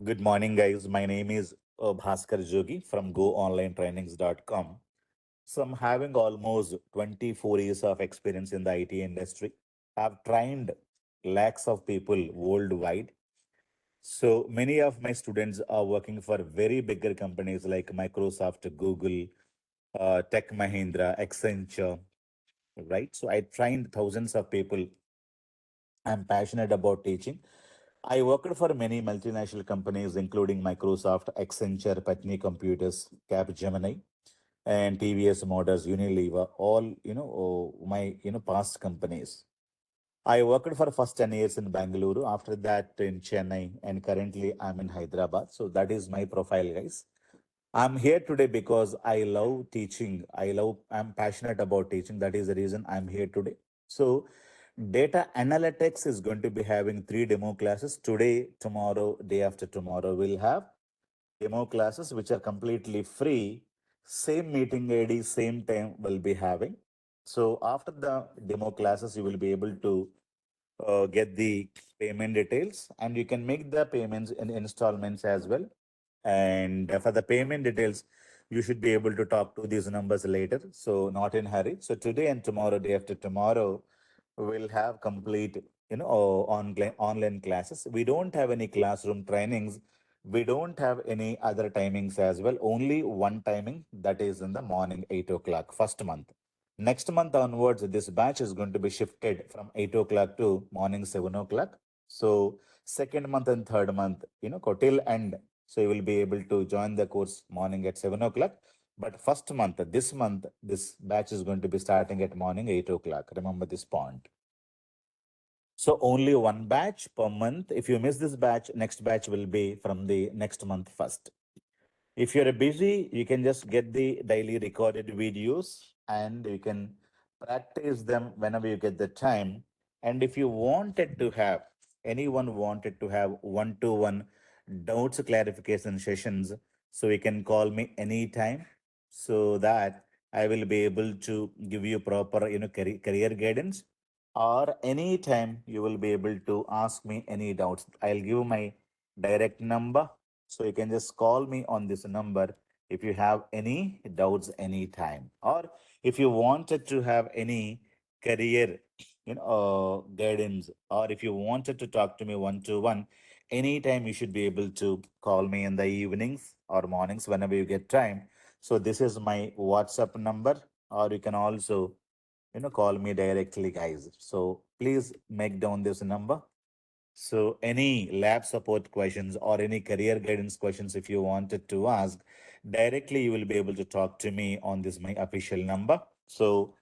Good morning, guys. My name is Bhaskar Jogi from goonlinetrainings.com. So I'm having almost 24 years of experience in the IT industry. I've trained lakhs of people worldwide. So many of my students are working for very bigger companies like Microsoft, Google, Tech Mahindra, Accenture, right? So I trained thousands of people. I'm passionate about teaching. I worked for many multinational companies, including Microsoft, Accenture, Patni Computers, Capgemini, and TVS Motors, Unilever, all my past companies. I worked for first 10 years in Bangalore, after that in Chennai, and currently I'm in Hyderabad. So that is my profile, guys. I'm here today because I love teaching. I'm passionate about teaching. That is the reason I'm here today. So, data analytics is going to be having three demo classes today, tomorrow, day after tomorrow. We'll have demo classes which are completely free. Same meeting ID, same time we'll be having. So, after the demo classes, you will be able to get the payment details and you can make the payments in installments as well. And for the payment details, you should be able to talk to these numbers later. So not in hurry. So today and tomorrow, day after tomorrow, we'll have complete, online classes. We don't have any classroom trainings. We don't have any other timings as well. Only one timing, that is in the morning, 8 o'clock, first month. Next month onwards, this batch is going to be shifted from 8 o'clock to morning 7 o'clock. So second month and third month, till end. So you will be able to join the course morning at 7 o'clock. But first month, this month, this batch is going to be starting at morning 8 o'clock. Remember this point. So only one batch per month. If you miss this batch, next batch will be from the next month first. If you're busy, you can just get the daily recorded videos and you can practice them whenever you get the time. And if you wanted to have, anyone wanted to have one-to-one doubts clarification sessions, so you can call me anytime so that I will be able to give you proper, career guidance, or anytime you will be able to ask me any doubts. I'll give my direct number, so you can just call me on this number if you have any doubts anytime. Or if you wanted to have any career guidance, or if you wanted to talk to me one to one, anytime you should be able to call me in the evenings or mornings whenever you get time. So this is my WhatsApp number, or you can also call me directly, guys. So please make down this number. So any lab support questions or any career guidance questions, if you wanted to ask directly, you will be able to talk to me on this my official number. So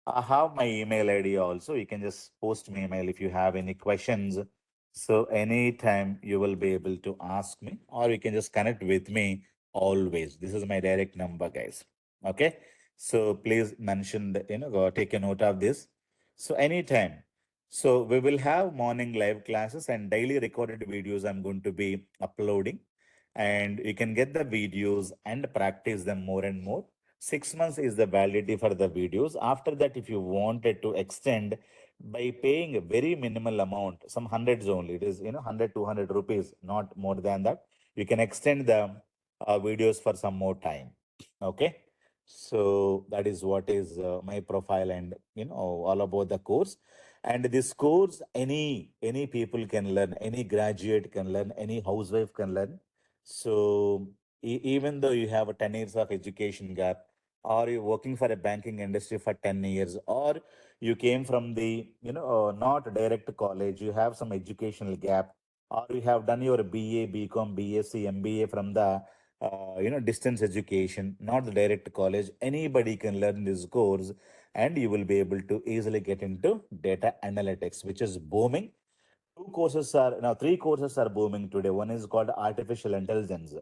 I have my email ID also. You can just post me email if you have any questions. So anytime you will be able to ask me, or you can just connect with me always. This is my direct number, guys. Okay. So please mention that, take a note of this. So anytime. So we will have morning live classes and daily recorded videos I'm going to be uploading. And you can get the videos and practice them more and more. 6 months is the validity for the videos. After that, if you wanted to extend by paying a very minimal amount, some hundreds only, it is 100, 200 rupees, not more than that. You can extend the videos for some more time. Okay. So that is what is my profile and all about the course. And this course, any people can learn, any graduate can learn, any housewife can learn. So even though you have a 10 years of education gap, or you're working for a banking industry for 10 years, or you came from the not direct college, you have some educational gap, or you have done your BA, BCom, BSc, MBA from the distance education, not the direct college. Anybody can learn this course, and you will be able to easily get into data analytics, which is booming. Three courses are booming today. One is called artificial intelligence.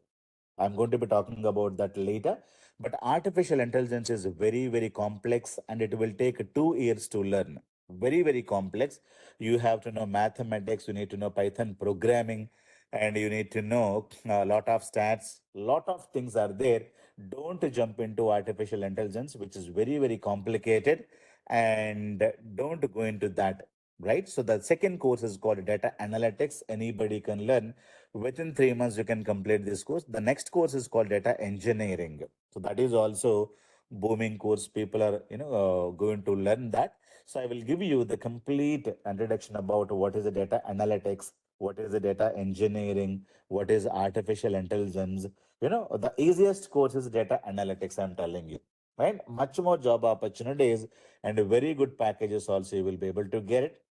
I'm going to be talking about that later. But artificial intelligence is very, very complex and it will take 2 years to learn. Very, very complex. You have to know mathematics, you need to know Python programming, and you need to know a lot of stats. Lot of things are there. Don't jump into artificial intelligence, which is very, very complicated, and don't go into that. right? So the second course is called data analytics. Anybody can learn within 3 months. You can complete this course. The next course is called data engineering. So that is also booming course. People are going to learn that. So I will give you the complete introduction about what is the data analytics, what is the data engineering, what is artificial intelligence. The easiest course is data analytics, I'm telling you, right? Much more job opportunities and very good packages also you will be able to get it.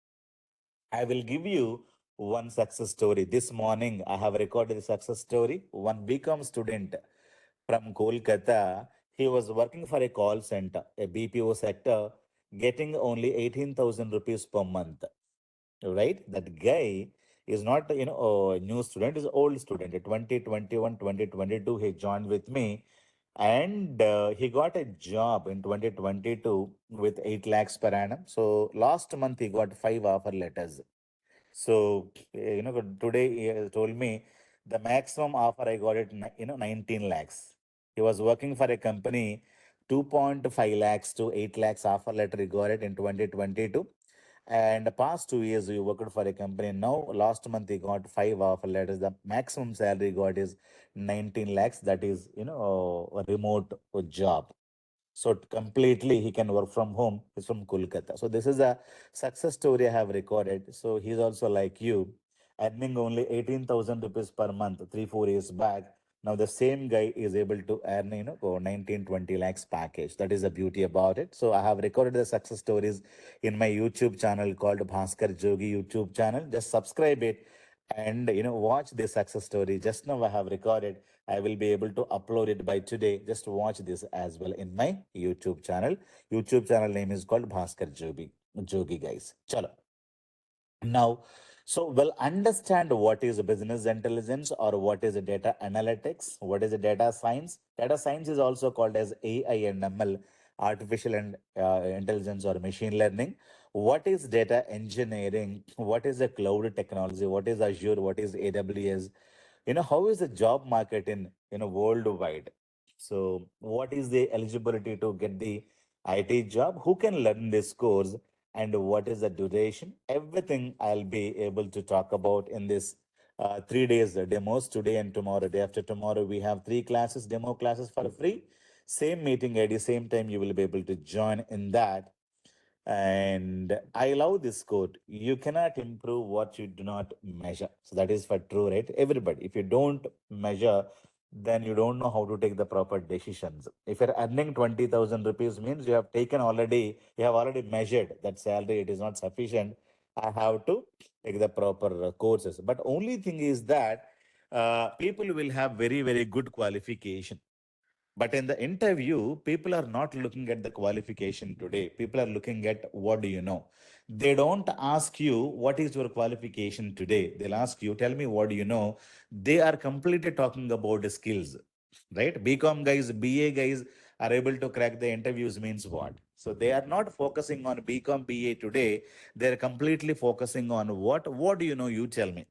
I will give you one success story. This morning, I have recorded a success story. One BCom student from Kolkata, he was working for a call center, a BPO sector, getting only 18,000 rupees per month, right? That guy is not, a new student, is an old student, a 2021, 2022. He joined with me and he got a job in 2022 with 8 lakhs per annum. So last month he got 5 offer letters. So, today he has told me the maximum offer I got it, 19 lakhs. He was working for a company, 2.5 lakhs to 8 lakhs offer letter he got it in 2022. And the past 2 years he worked for a company. Now, last month he got 5 offer letters. The maximum salary he got is 19 lakhs. That is, a remote job. So completely he can work from home. He's from Kolkata. So this is a success story I have recorded. So he's also like you, earning only 18,000 rupees per month 3 4 years back. Now the same guy is able to earn 19 20 lakhs package. That is the beauty about it. So I have recorded the success stories in my YouTube channel called Bhaskar Jogi YouTube channel. Just subscribe it and watch this success story. Just now I have recorded. I will be able to upload it by today. Just watch this as well in my YouTube channel. YouTube channel name is called Bhaskar Jogi, guys. Chalo. Now, so we'll understand what is business intelligence or what is data analytics, what is data science. Data science is also called as AI and ML, artificial and intelligence or machine learning. What is data engineering? What is a cloud technology? What is Azure? What is AWS? How is the job market in worldwide? So what is the eligibility to get the IT job? Who can learn this course? And what is the duration? Everything I'll be able to talk about in this 3 days demos, today and tomorrow. Day after tomorrow, we have 3 classes, demo classes for free. Same meeting ID, same time you will be able to join in that. And I love this quote: you cannot improve what you do not measure. So that is for true, right? Everybody, if you don't measure, then you don't know how to take the proper decisions. If you're earning 20,000 rupees, means you have already measured that salary, it is not sufficient. I have to take the proper courses. But only thing is that people will have very, very good qualification, but in the interview, people are not looking at the qualification today. People are looking at what do you know. They don't ask you what is your qualification today. They'll ask you, tell me what do you know. They are completely talking about the skills, right? BCom guys, BA guys are able to crack the interviews means what? So they are not focusing on BCom, BA today. They're completely focusing on what do you know? You tell me.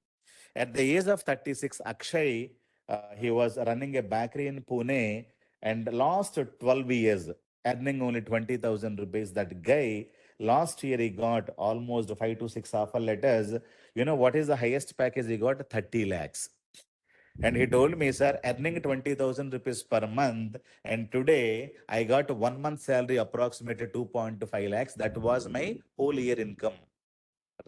At the age of 36, Akshay, he was running a bakery in Pune and last 12 years, earning only 20,000 rupees. That guy, last year, he got almost 5 to 6 offer letters. You know what is the highest package he got? 30 lakhs. And he told me, sir, earning 20,000 rupees per month. And today I got 1 month salary, approximately 2.5 lakhs. That was my whole year income,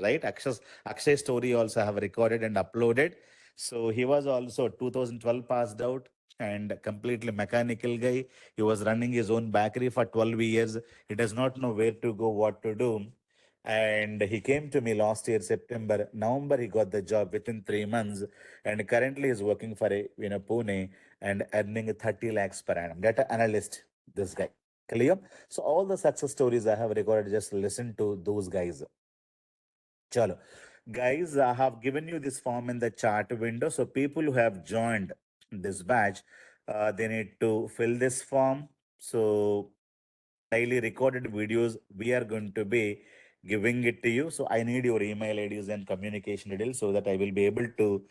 right? Akshay story also have recorded and uploaded. So he was also 2012 passed out and completely mechanical guy. He was running his own bakery for 12 years. He does not know where to go, what to do. And he came to me last year, September, November, he got the job within 3 months. And currently is working for a Pune and earning 30 lakhs per annum. Data analyst, this guy. Clear? So all the success stories I have recorded, just listen to those guys. Chalo. Guys, I have given you this form in the chat window. So people who have joined this batch, they need to fill this form. So daily recorded videos, we are going to be giving it to you. So I need your email IDs and communication details so that I will be able to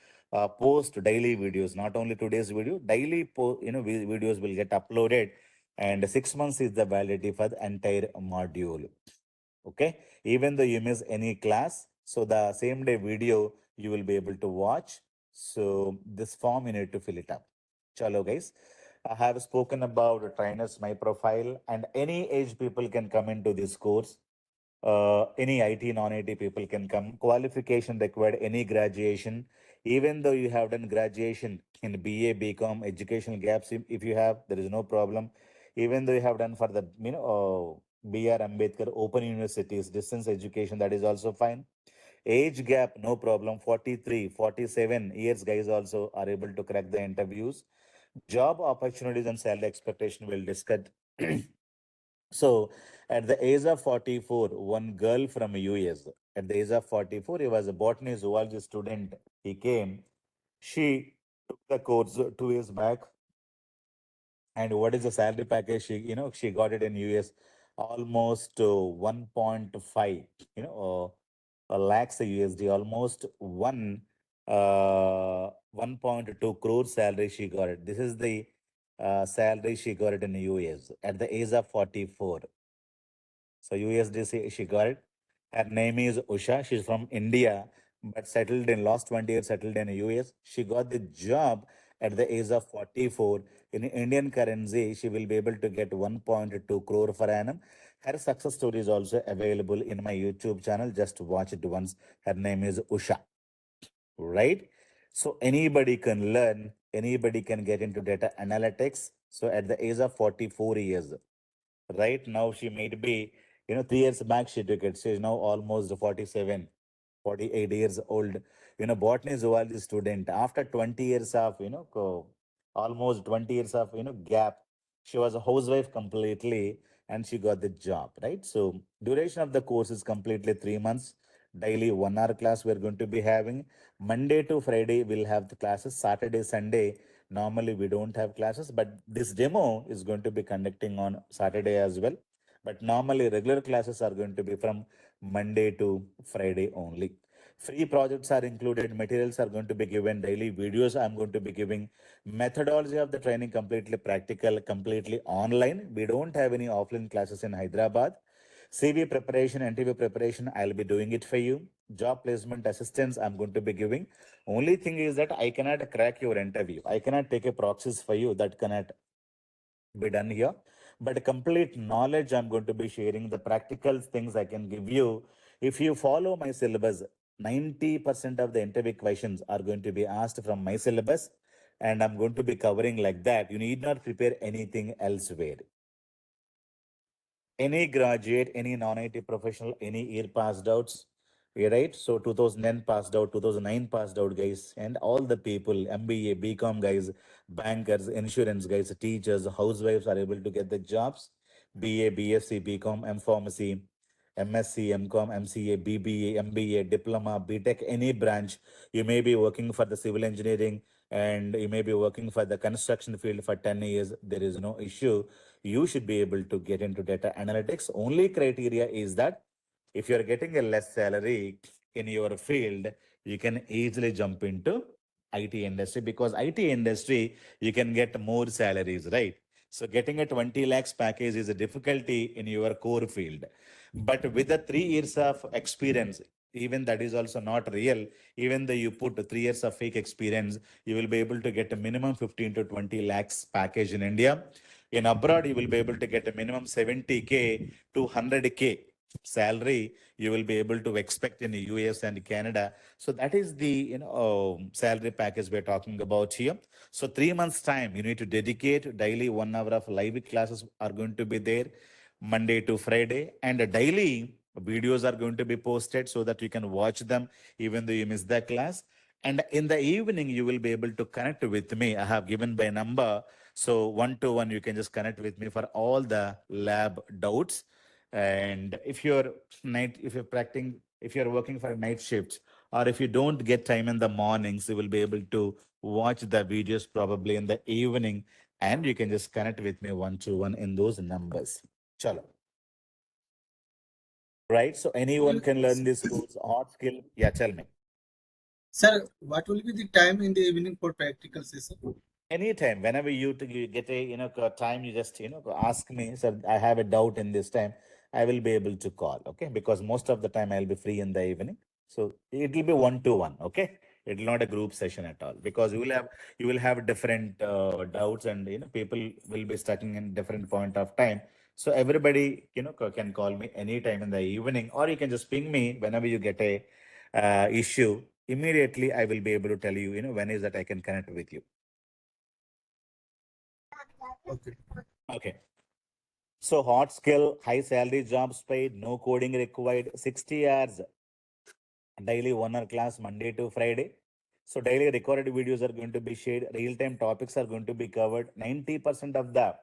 post daily videos, not only today's video, daily videos will get uploaded, and 6 months is the validity for the entire module. Okay. Even though you miss any class, so the same day video you will be able to watch. So this form you need to fill it up. Chalo guys. I have spoken about trainers, my profile, and any age people can come into this course. Any IT, non-IT people can come. Qualification required, any graduation. Even though you have done graduation in BA, BCom, educational gaps, if you have, there is no problem. Even though you have done for the, BR Ambedkar Open Universities, distance education, that is also fine. Age gap, no problem. 43, 47 years guys also are able to crack the interviews. Job opportunities and salary expectation will discuss. So at the age of 44, one girl from US, at the age of 44, he was a botany zoology student. He came. She took the course 2 years back. And what is the salary package? She got it in US almost 1.5, lakhs USD, almost 1.2 crore salary she got it. This is the salary she got it in US at the age of 44. So USDC she got it. Her name is Usha. She's from India, but settled in last 20 years, settled in the US. She got the job at the age of 44. In Indian currency, she will be able to get 1.2 crore per annum. Her success story is also available in my YouTube channel. Just watch it once. Her name is Usha, right? So anybody can learn, anybody can get into data analytics. So at the age of 44 years, right now she might be, 3 years back she took it. She is now almost 47, 48 years old. Botany zoology student. After 20 years of, almost 20 years of, gap, she was a housewife completely and she got the job, right? So duration of the course is completely 3 months. Daily 1 hour class we're going to be having. Monday to Friday we'll have the classes. Saturday, Sunday, normally we don't have classes, but this demo is going to be conducting on Saturday as well. But normally regular classes are going to be from Monday to Friday only. Free projects are included, materials are going to be given, daily videos I'm going to be giving. Methodology of the training completely practical, completely online. We don't have any offline classes in Hyderabad. CV preparation, interview preparation, I'll be doing it for you. Job placement assistance, I'm going to be giving. Only thing is that I cannot crack your interview. I cannot take a proxies for you. That cannot be done here. But complete knowledge, I'm going to be sharing the practical things I can give you. If you follow my syllabus, 90% of the interview questions are going to be asked from my syllabus, and I'm going to be covering like that. You need not prepare anything elsewhere. Any graduate, any non-IT professional, any year passed outs, right? So 2010 passed out, 2009 passed out guys, and all the people, MBA, BCom guys, bankers, insurance guys, teachers, housewives are able to get the jobs. BA, BSc, BCom, M Pharmacy, MSc, MCom, MCA, BBA, MBA, Diploma, BTech, any branch. You may be working for the civil engineering and you may be working for the construction field for 10 years. There is no issue. You should be able to get into data analytics. Only criteria is that if you're getting a less salary in your field, you can easily jump into IT industry, because IT industry, you can get more salaries, right? So getting a 20 lakhs package is a difficulty in your core field. But with the 3 years of experience, even that is also not real. Even though you put 3 years of fake experience, you will be able to get a minimum 15 to 20 lakhs package in India. In abroad, you will be able to get a minimum 70K to 100K salary you will be able to expect in the US and Canada. So that is the salary package we're talking about here. So 3 months time you need to dedicate. Daily 1 hour of live classes are going to be there, Monday to Friday, and daily videos are going to be posted so that you can watch them even though you miss the class. And in the evening, you will be able to connect with me. I have given my number. So 1 to 1, you can just connect with me for all the lab doubts. And if you're practicing, if you're working for night shifts, or if you don't get time in the mornings, you will be able to watch the videos probably in the evening, and you can just connect with me 1 to 1 in those numbers. Chalo. Right? So anyone can learn this course, hot skill. Yeah, tell me. Sir, what will be the time in the evening for practical session? Anytime, whenever you get a time, you just ask me. So I have a doubt in this time. I will be able to call. Okay, because most of the time I'll be free in the evening. So it will be one to one. Okay, it will not a group session at all, because you will have different doubts, and people will be stuck in different point of time. So everybody can call me anytime in the evening, or you can just ping me whenever you get a issue. Immediately I will be able to tell you, when is that I can connect with you. Okay. Okay. So hot skill, high salary jobs paid, no coding required, 60 hours daily 1 hour class Monday to Friday. So daily recorded videos are going to be shared, real-time topics are going to be covered. 90% of the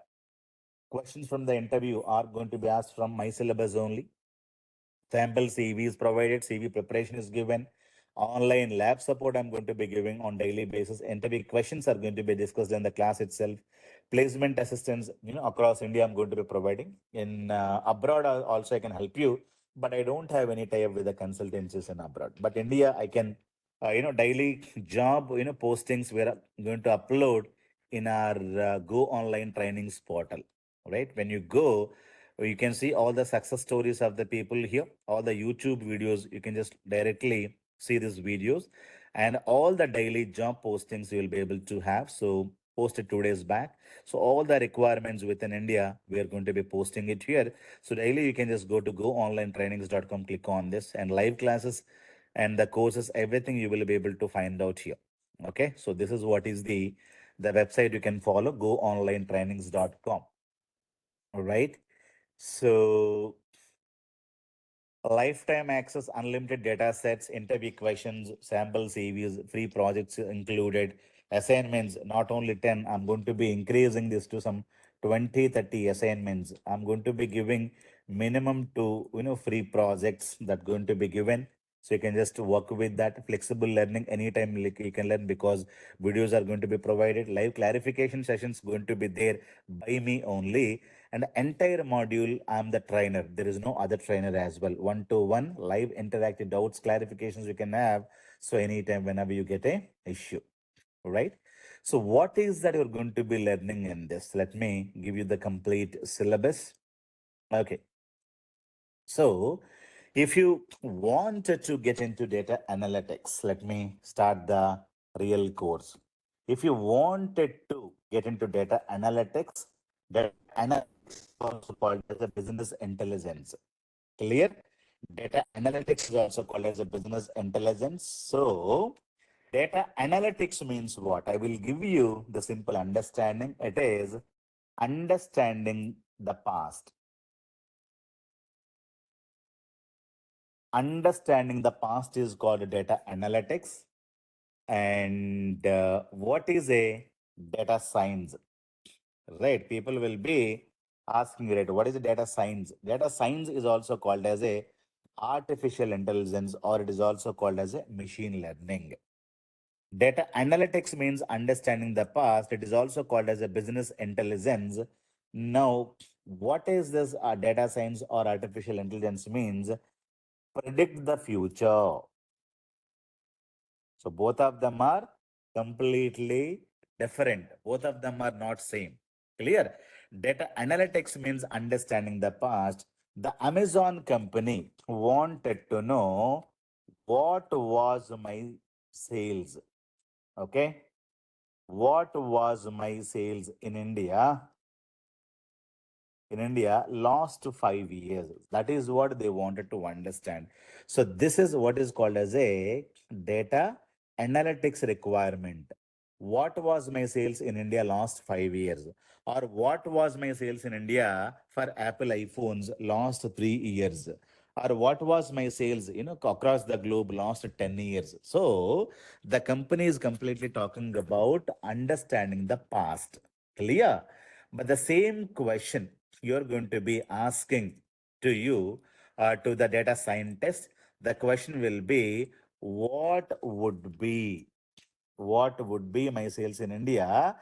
questions from the interview are going to be asked from my syllabus only. Sample CV is provided, CV preparation is given. Online lab support I'm going to be giving on daily basis. Interview questions are going to be discussed in the class itself. Placement assistance, across India I'm going to be providing. In abroad also I can help you, but I don't have any tie-up with the consultancies in abroad. But India, I can, daily job, postings we are going to upload in our Go Online Trainings portal. Right? When you go, you can see all the success stories of the people here, all the YouTube videos. You can just directly see these videos, and all the daily job postings you will be able to have. So posted 2 days back. So all the requirements within India, we are going to be posting it here. So daily you can just go to goonlinetrainings.com, click on this, and live classes and the courses, everything you will be able to find out here. Okay. So this is what is the website you can follow, goonlinetrainings.com. All right. So lifetime access, unlimited data sets, interview questions, sample CVs, free projects included, assignments, not only 10, I'm going to be increasing this to some 20, 30 assignments. I'm going to be giving minimum to, free projects that going to be given. So you can just work with that. Flexible learning anytime, like you can learn, because videos are going to be provided. Live clarification sessions going to be there by me only, and the entire module, I'm the trainer. There is no other trainer as well. One to one, live interactive doubts, clarifications you can have. So anytime, whenever you get a issue, right? So what is that you're going to be learning in this? Let me give you the complete syllabus. Okay. So if you wanted to get into data analytics, let me start the real course. If you wanted to get into data analytics is also called as a business intelligence. Clear? Data analytics is also called as a business intelligence. So data analytics means what? I will give you the simple understanding. It is understanding the past. Understanding the past is called data analytics. And what is a data science? Right? People will be asking, right, what is a data science? Data science is also called as a artificial intelligence, or it is also called as a machine learning. Data analytics means understanding the past. It is also called as a business intelligence. Now, what is this data science or artificial intelligence means? Predict the future. So both of them are completely different. Both of them are not same. Clear? Data analytics means understanding the past. The Amazon company wanted to know what was my sales. Okay. What was my sales in India last 5 years. That is what they wanted to understand. So this is what is called as a data analytics requirement. What was my sales in India last 5 years? Or what was my sales in India for Apple iPhones last 3 years? Or what was my sales, across the globe last 10 years? So the company is completely talking about understanding the past. Clear? But the same question you're going to be asking to you, to the data scientist, the question will be, what would be my sales in India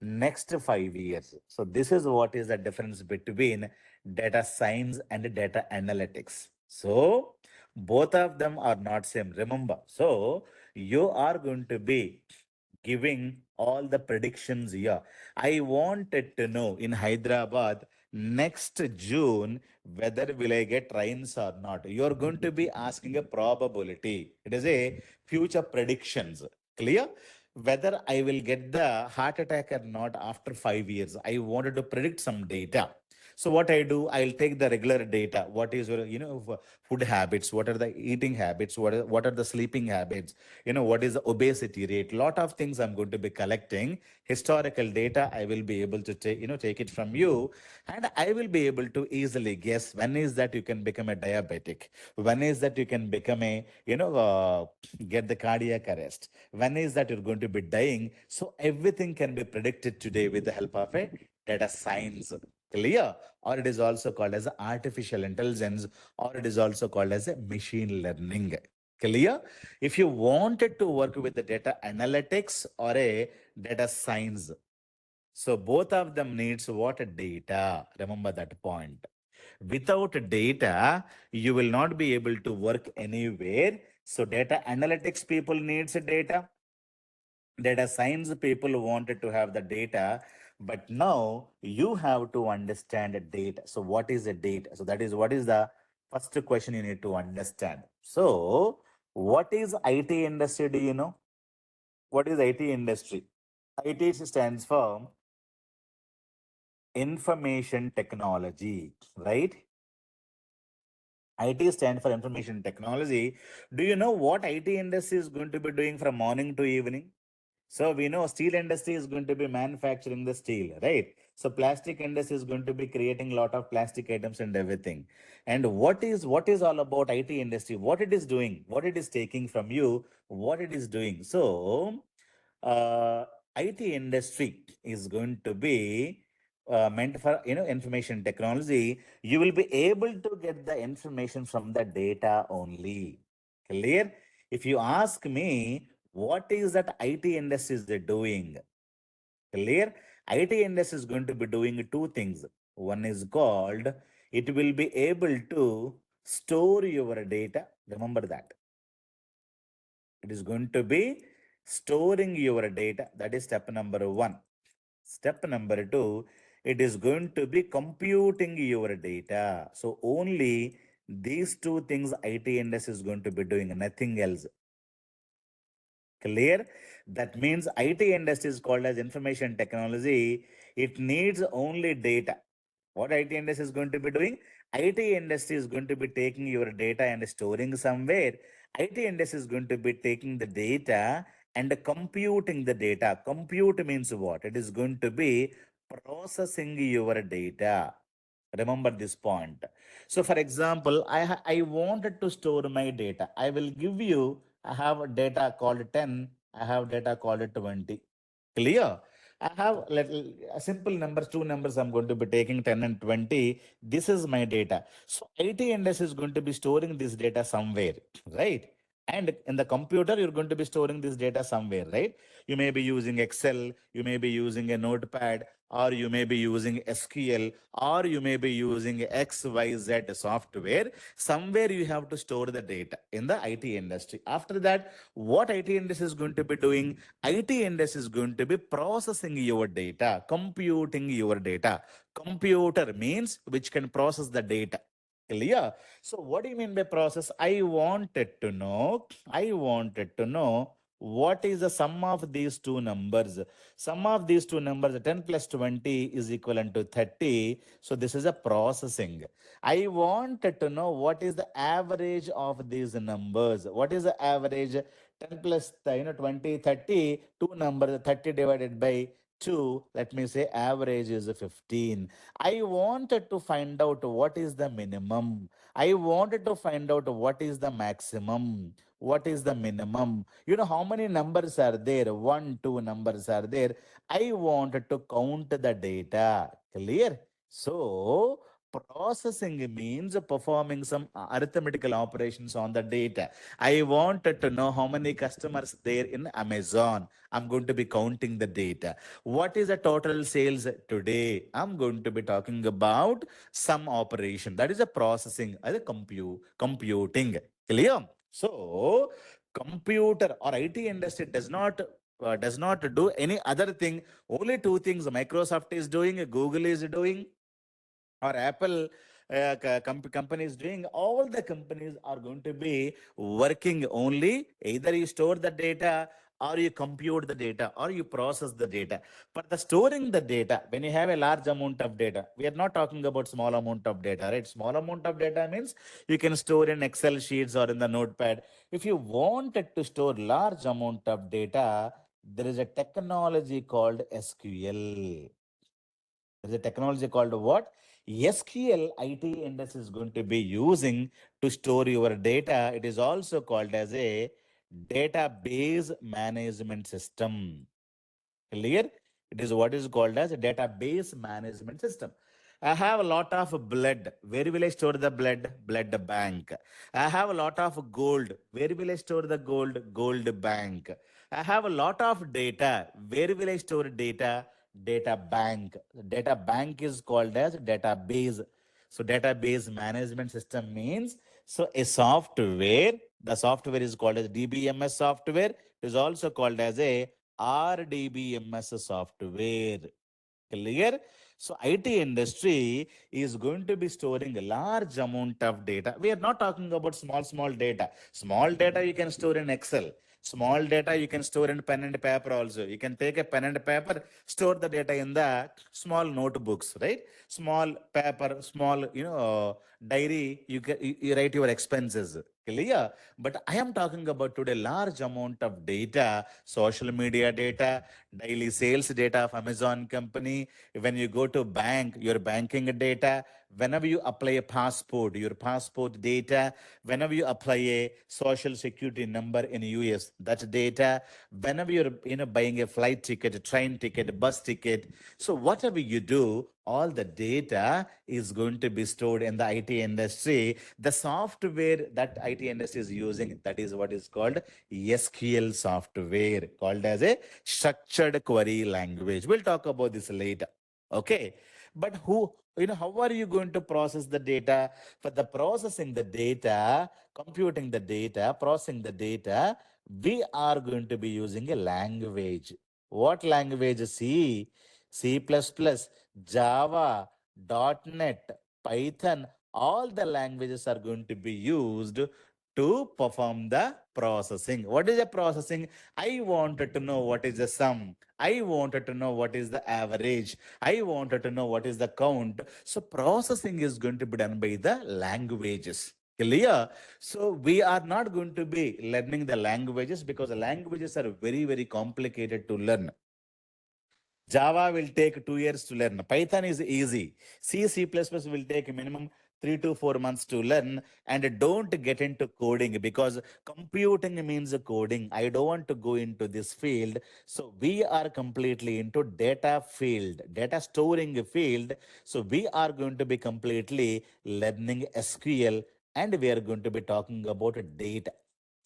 next 5 years? So this is what is the difference between data science and data analytics. So both of them are not same, remember. So you are going to be giving all the predictions here. I wanted to know in Hyderabad next June, whether will I get rains or not. You're going to be asking a probability. It is a future predictions. Clear? Whether I will get the heart attack or not after 5 years. I wanted to predict some data. So what I do, I'll take the regular data. What is your, food habits? What are the eating habits? What are the sleeping habits? What is the obesity rate? Lot of things I'm going to be collecting. Historical data, I will be able to take it from you, and I will be able to easily guess when is that you can become a diabetic, when is that you can become a, get the cardiac arrest, when is that you're going to be dying. So everything can be predicted today with the help of a data science. Clear? Or it is also called as artificial intelligence, or it is also called as a machine learning. Clear? If you wanted to work with the data analytics or a data science, so both of them needs what? Data. Remember that point. Without data, you will not be able to work anywhere. So data analytics people needs data. Data science people wanted to have the data, but now you have to understand the data. So what is the data? So that is what is the first question you need to understand. So what is IT industry? Do you know? What is IT industry? IT stands for information technology, right? IT stands for information technology. Do you know what IT industry is going to be doing from morning to evening? So we know steel industry is going to be manufacturing the steel, right? So plastic industry is going to be creating a lot of plastic items and everything. And what is all about IT industry? What it is doing? What it is taking from you? What it is doing? So uh, IT industry is going to be meant for information technology. You will be able to get the information from the data only. Clear? If you ask me, what is that IT industry is doing? Clear? IT industry is going to be doing two things. One is called, it will be able to store your data. Remember that. It is going to be storing your data. That is step number one. Step number two, it is going to be computing your data. So only these two things IT industry is going to be doing, nothing else. Clear? That means IT industry is called as information technology. It needs only data. What IT industry is going to be doing? IT industry is going to be taking your data and storing somewhere. IT industry is going to be taking the data and computing the data. Compute means what? It is going to be processing your data. Remember this point. So, for example, I wanted to store my data. I will give you, I have a data called 10, I have data called 20. Clear? I have little simple numbers, two numbers I'm going to be taking 10 and 20. This is my data. So IT is going to be storing this data somewhere, right? And in the computer, you're going to be storing this data somewhere, right? You may be using Excel, you may be using a notepad, or you may be using SQL, or you may be using XYZ software. Somewhere you have to store the data in the IT industry. After that, what IT industry is going to be doing? IT industry is going to be processing your data, computing your data. Computer means which can process the data. Clear? So what do you mean by process? I wanted to know what is the sum of these two numbers. Sum of these two numbers, 10 plus 20 is equivalent to 30. So this is a processing. I wanted to know what is the average of these numbers. What is the average? 10 plus 20, 30, two numbers, 30 divided by 2, let me say average is 15. I wanted to find out what is the minimum. I wanted to find out what is the maximum. What is the minimum? You know how many numbers are there? One, two numbers are there. I wanted to count the data. Clear? So, processing means performing some arithmetical operations on the data. I wanted to know how many customers there in Amazon. I'm going to be counting the data. What is the total sales today? I'm going to be talking about some operation. That is a processing, as a computing. Clear? So, computer or IT industry does not do any other thing. Only two things Microsoft is doing, Google is doing. or Apple company is doing, all the companies are going to be working only either you store the data or you compute the data or you process the data. But the storing the data, when you have a large amount of data, we are not talking about small amount of data, right? Small amount of data means you can store in Excel sheets or in the notepad. If you wanted to store large amount of data, there is a technology called SQL. There is a technology called what? SQL IT industry is going to be using to store your data. It is also called as a database management system. Clear? It is what is called as a database management system. I have a lot of blood. Where will I store the blood? Blood bank. I have a lot of gold. Where will I store the gold? Gold bank. I have a lot of data. Where will I store data? Data bank. Data bank is called as database. So database management system means so a software. The software is called as DBMS software. It is also called as a RDBMS software. Clear? So IT industry is going to be storing a large amount of data. We are not talking about small data. Small data you can store in Excel. Small data you can store in pen and paper also. You can take a pen and paper, store the data in the small notebooks, right? Small paper, small, diary, you write your expenses. Clear? But I am talking about today large amount of data, social media data, daily sales data of Amazon company. When you go to bank, your banking data. Whenever you apply a passport, your passport data. Whenever you apply a social security number in US, that's data. Whenever you're buying a flight ticket, a train ticket, bus ticket. So whatever you do, all the data is going to be stored in the IT industry. The software that IT industry is using, that is what is called SQL software, called as a structured query language. We'll talk about this later. Okay. But how are you going to process the data? For the processing the data, computing the data, processing the data, we are going to be using a language. What language? C++, Java, .NET, Python, all the languages are going to be used to perform the processing. What is the processing? I wanted to know what is the sum. I wanted to know what is the average. I wanted to know what is the count. So processing is going to be done by the languages. Clear? So we are not going to be learning the languages because the languages are very, very complicated to learn. Java will take 2 years to learn. Python is easy. C++ will take minimum 3 to 4 months to learn. And don't get into coding because computing means coding. I don't want to go into this field. So we are completely into data field, data storing field. So we are going to be completely learning SQL and we are going to be talking about data.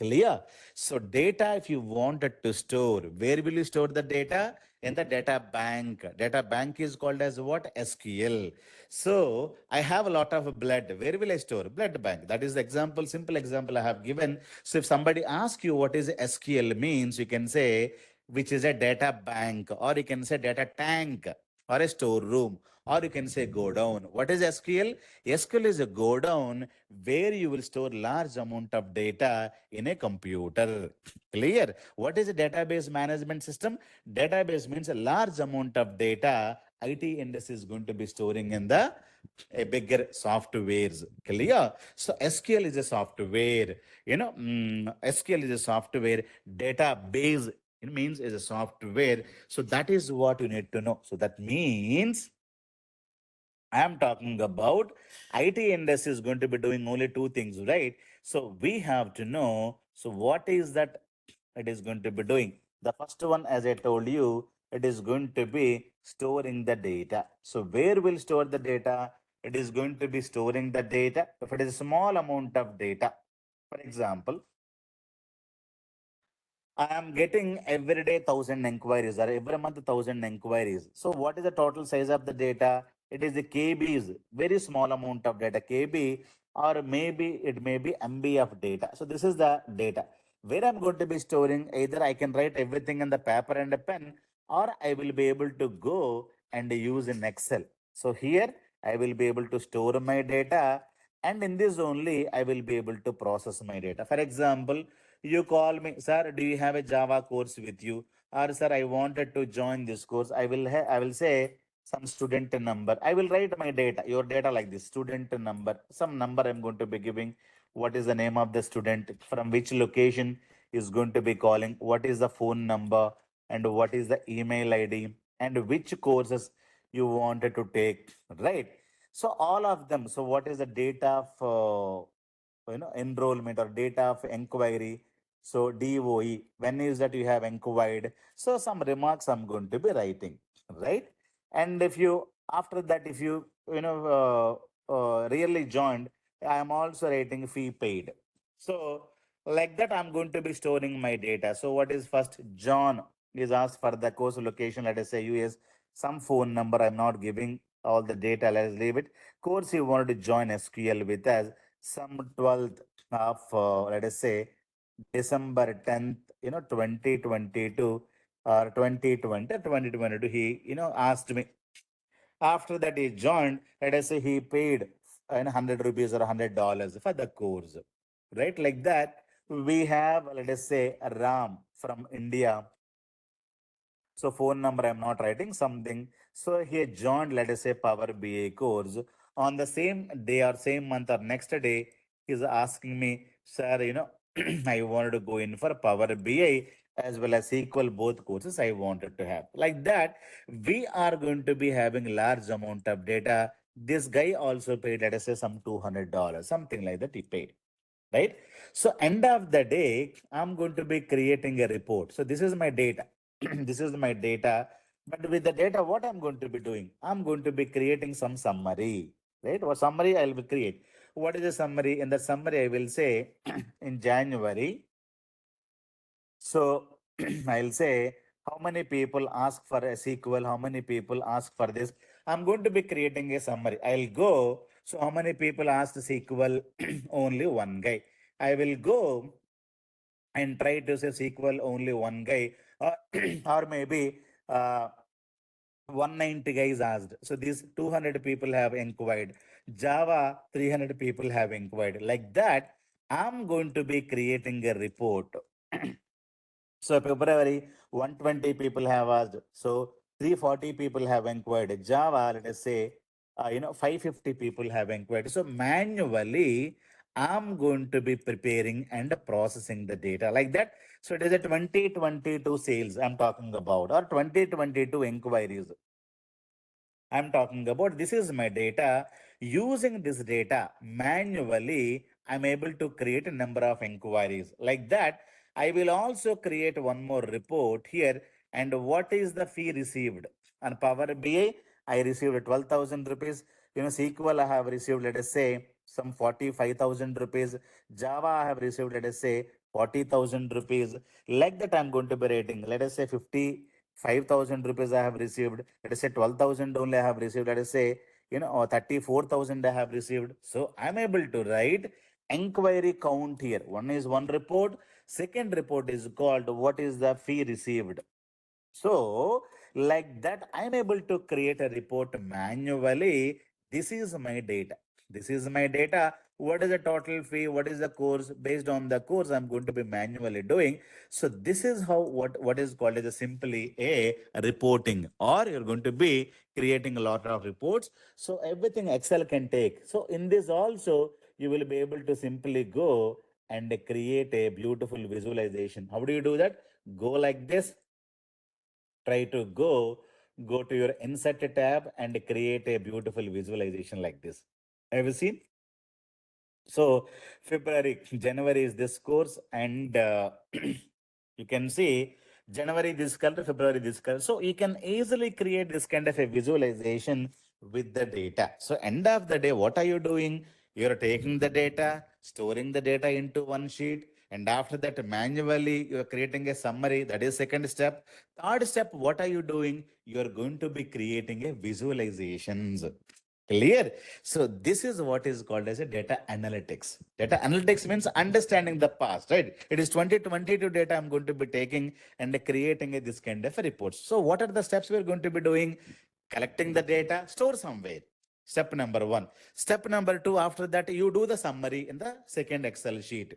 Clear? So data, if you wanted to store, where will you store the data? In the data bank. Data bank is called as what? SQL. So I have a lot of blood. Where will I store? Blood bank. That is the example, simple example I have given. So if somebody asks you what is SQL means, you can say which is a data bank, or you can say data tank, or a storeroom, or you can say go down. What is SQL? SQL is a go down where you will store large amount of data in a computer. Clear? What is a database management system? Database means a large amount of data IT industry is going to be storing in the a bigger softwares. Clear? So SQL is a software. SQL is a software. Database, it means is a software. So that is what you need to know. So that means I am talking about IT industry is going to be doing only two things, right? So we have to know. So what is that it is going to be doing? The first one, as I told you, it is going to be storing the data. So where will store the data? It is going to be storing the data. If it is a small amount of data, for example, I am getting every day 1,000 inquiries or every month 1,000 inquiries. So what is the total size of the data? It is the KBs, very small amount of data, KB, or maybe it may be MB of data. So this is the data where I'm going to be storing. Either I can write everything in the paper and a pen, or I will be able to go and use in Excel. So here I will be able to store my data, and in this only I will be able to process my data. For example, you call me, sir, do you have a Java course with you? Or sir, I wanted to join this course. I will say some student number. I will write my data, your data like this, student number, some number I'm going to be giving. What is the name of the student? From which location is going to be calling? What is the phone number? And what is the email ID? And which courses you wanted to take, right? So all of them. So what is the date of enrollment or date of inquiry? So DOE, when is that you have inquired? So some remarks I'm going to be writing, right? And if you after that, if you really joined, I am also writing fee paid. So like that, I'm going to be storing my data. So what is first? John is asked for the course location. Let us say US, some phone number. I'm not giving all the data. Let's leave it. Course you wanted to join SQL with us. Some 12th of let us say December 10th, 2022 or 2020, 2022. He asked me. After that, he joined. Let us say he paid 100 rupees or $100 for the course, right? Like that, we have, let us say, a Ram from India. So phone number, I'm not writing something. So he joined, let us say, Power BI course. On the same day or same month or next day, he's asking me, sir, I wanted to go in for Power BI as well as SQL, both courses I wanted to have. Like that, we are going to be having large amount of data. This guy also paid, let us say, some $200, something like that he paid, right? So end of the day, I'm going to be creating a report. So this is my data. This is my data. But with the data, what I'm going to be doing? I'm going to be creating some summary, right? Or summary I will create. What is the summary? In the summary, I will say in January. So I'll say how many people ask for a sequel, how many people ask for this. I'm going to be creating a summary. I'll go. So how many people asked sequel? Only one guy. I will go and try to say sequel only one guy, or, or maybe 190 guys asked. So these 200 people have inquired. Java 300 people have inquired. Like that, I'm going to be creating a report. So February, 120 people have asked. So 340 people have inquired. Java, let us say, 550 people have inquired. So manually, I'm going to be preparing and processing the data like that. So it is a 2022 sales I'm talking about, or 2022 inquiries I'm talking about. This is my data. Using this data manually, I'm able to create a number of inquiries. Like that, I will also create one more report here. And what is the fee received? On Power BI, I received 12,000 rupees. SQL, I have received, let us say, some 45,000 rupees. Java, I have received, let us say, 40,000 rupees. Like that, I'm going to be rating. Let us say 5,000 rupees I have received. Let us say 12,000 only I have received. Let us say, or 34,000 I have received. So I'm able to write inquiry count here. One is one report. Second report is called what is the fee received. So, like that, I'm able to create a report manually. This is my data. This is my data. What is the total fee? What is the course? Based on the course, I'm going to be manually doing. So this is how what is called as a simply a reporting, or you're going to be creating a lot of reports. So everything Excel can take. So in this also, you will be able to simply go and create a beautiful visualization. How do you do that? Go like this, try to go to your insert tab and create a beautiful visualization like this. Have you seen? So February, January is this course, and you can see January this color, February this color. So you can easily create this kind of a visualization with the data. So end of the day, what are you doing? You're taking the data, storing the data into one sheet, and after that, manually you're creating a summary. That is second step. Third step, what are you doing? You're going to be creating a visualizations. Clear? So this is what is called as a data analytics. Data analytics means understanding the past, right? It is 2022 data I'm going to be taking and creating this kind of a report. So what are the steps we're going to be doing? Collecting the data, store somewhere. Step number one. Step number two, after that, you do the summary in the second Excel sheet.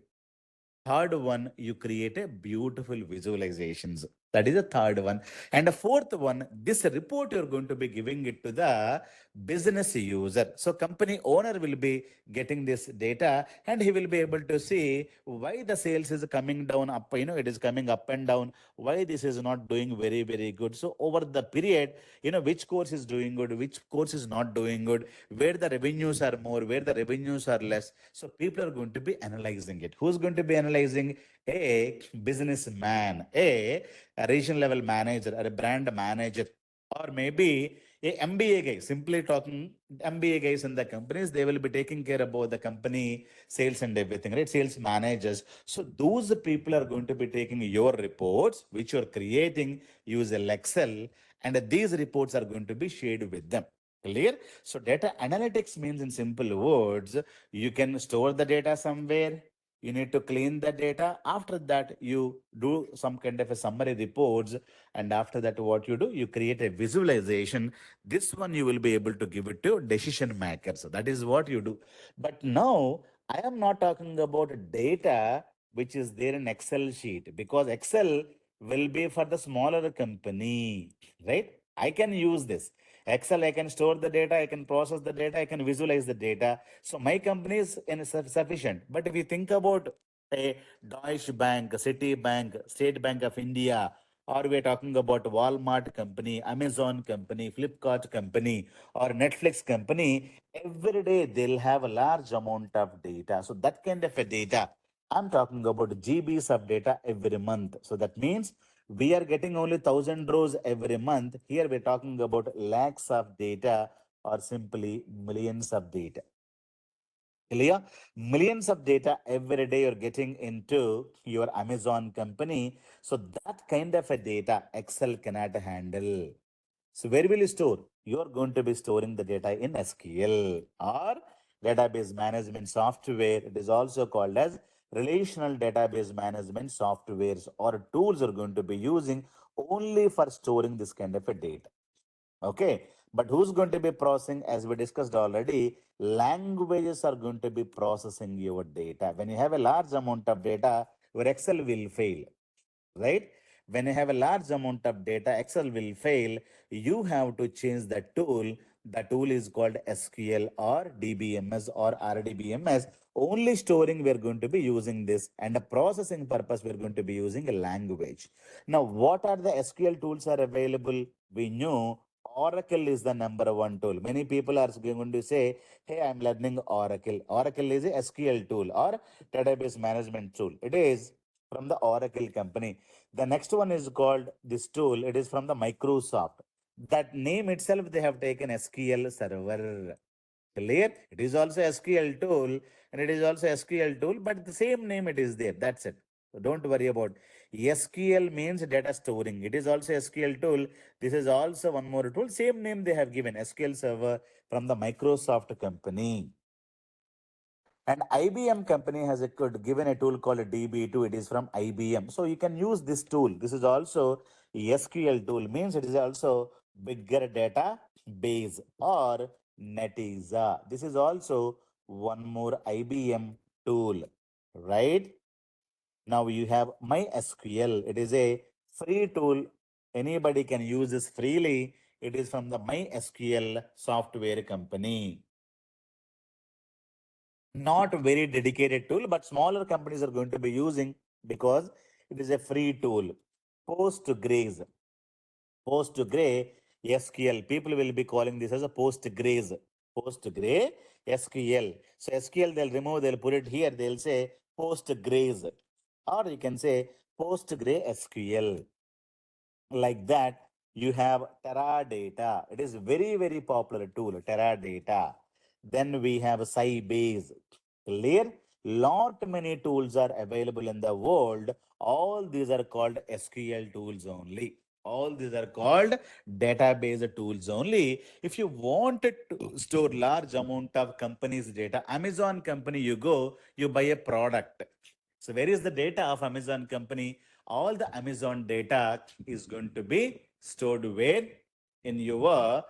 Third one, you create a beautiful visualizations. That is the third one. And the fourth one, this report you're going to be giving it to the business user. So company owner will be getting this data and he will be able to see why the sales is coming down up, it is coming up and down, why this is not doing very, very good. So over the period, which course is doing good, which course is not doing good, where the revenues are more, where the revenues are less. So people are going to be analyzing it. Who's going to be analyzing? A businessman, a regional level manager, or a brand manager, or maybe a MBA guy. Simply talking, MBA guys in the companies, they will be taking care about the company sales and everything, right? Sales managers. So those people are going to be taking your reports, which you're creating, use Excel, and these reports are going to be shared with them. Clear? So data analytics means, in simple words, you can store the data somewhere. You need to clean the data. After that, you do some kind of a summary reports. And after that, what you do, you create a visualization. This one you will be able to give it to decision makers. So that is what you do. But now I am not talking about data which is there in Excel sheet, because Excel will be for the smaller company, right? I can use this Excel. I can store the data, I can process the data, I can visualize the data. So my company is sufficient. But if you think about a Deutsche Bank, Citibank, State Bank of India, or we're talking about Walmart company, Amazon company, Flipkart company, or Netflix company, every day they'll have a large amount of data. So that kind of a data, I'm talking about GBs of data every month. So that means we are getting only 1,000 rows every month. Here we're talking about lakhs of data, or simply millions of data. Clear? Millions of data every day you're getting into your Amazon company. So that kind of a data Excel cannot handle. So where will you store? You're going to be storing the data in SQL or database management software. It is also called as relational database management softwares or tools are going to be using only for storing this kind of a data. Okay. But who's going to be processing? As we discussed already, languages are going to be processing your data. When you have a large amount of data, your Excel will fail, right? When you have a large amount of data, Excel will fail. You have to change the tool. The tool is called SQL or DBMS or RDBMS. Only storing we're going to be using this, and the processing purpose we're going to be using a language. Now, what are the SQL tools are available? We know Oracle is the number one tool. Many people are going to say, hey, I'm learning Oracle. Oracle is a SQL tool or database management tool. It is from the Oracle company. The next one is called this tool. It is from the Microsoft. That name itself, they have taken SQL Server. Clear? It is also SQL tool and it is also SQL tool, but the same name it is there. That's it. So don't worry about SQL means data storing. It is also SQL tool. This is also one more tool. Same name they have given SQL Server from the Microsoft company. And IBM company has given a tool called a DB2. It is from IBM. So you can use this tool. This is also SQL tool. Means it is also bigger data base or Netiza. This is also one more IBM tool, right? Now you have MySQL. It is a free tool. Anybody can use this freely. It is from the MySQL software company. Not a very dedicated tool, but smaller companies are going to be using because it is a free tool. Postgres, Postgre SQL. People will be calling this as a Postgres, Postgre SQL. So SQL they'll remove, they'll put it here. They'll say Postgres, or you can say Postgre SQL. Like that, you have Teradata. It is very, very popular tool, Teradata. Then we have Sybase. Clear? Lot many tools are available in the world. All these are called SQL tools only. All these are called database tools only. If you wanted to store large amount of company's data, Amazon company, you go, you buy a product. So where is the data of Amazon company? All the Amazon data is going to be stored where? In your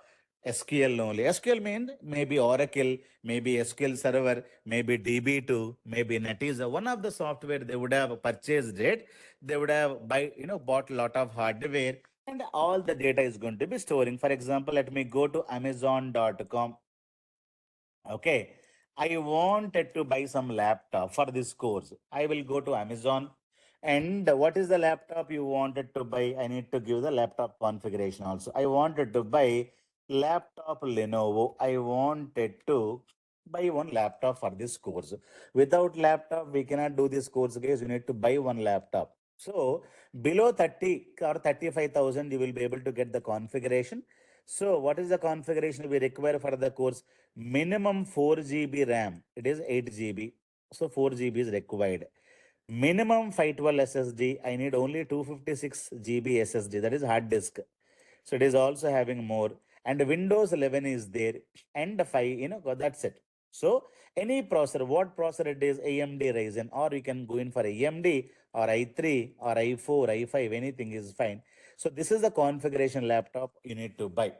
SQL only. SQL means maybe Oracle, maybe SQL Server, maybe DB2, maybe NetEase. One of the software they would have purchased it. They would have bought a lot of hardware, and all the data is going to be storing. For example, let me go to Amazon.com. Okay. I wanted to buy some laptop for this course. I will go to Amazon. And what is the laptop you wanted to buy? I need to give the laptop configuration also. I wanted to buy laptop Lenovo. I wanted to buy one laptop for this course. Without laptop, we cannot do this course, guys. You need to buy one laptop. So below 30 or 35,000, you will be able to get the configuration. So what is the configuration we require for the course? Minimum 4 GB RAM. It is 8 GB. So 4 GB is required. Minimum 512 SSD. I need only 256 GB SSD. That is hard disk. So it is also having more. And Windows 11 is there. And 5, that's it. So any processor, what processor it is, AMD Ryzen, or you can go in for AMD or i3 or i4, i5, anything is fine. So this is the configuration laptop you need to buy,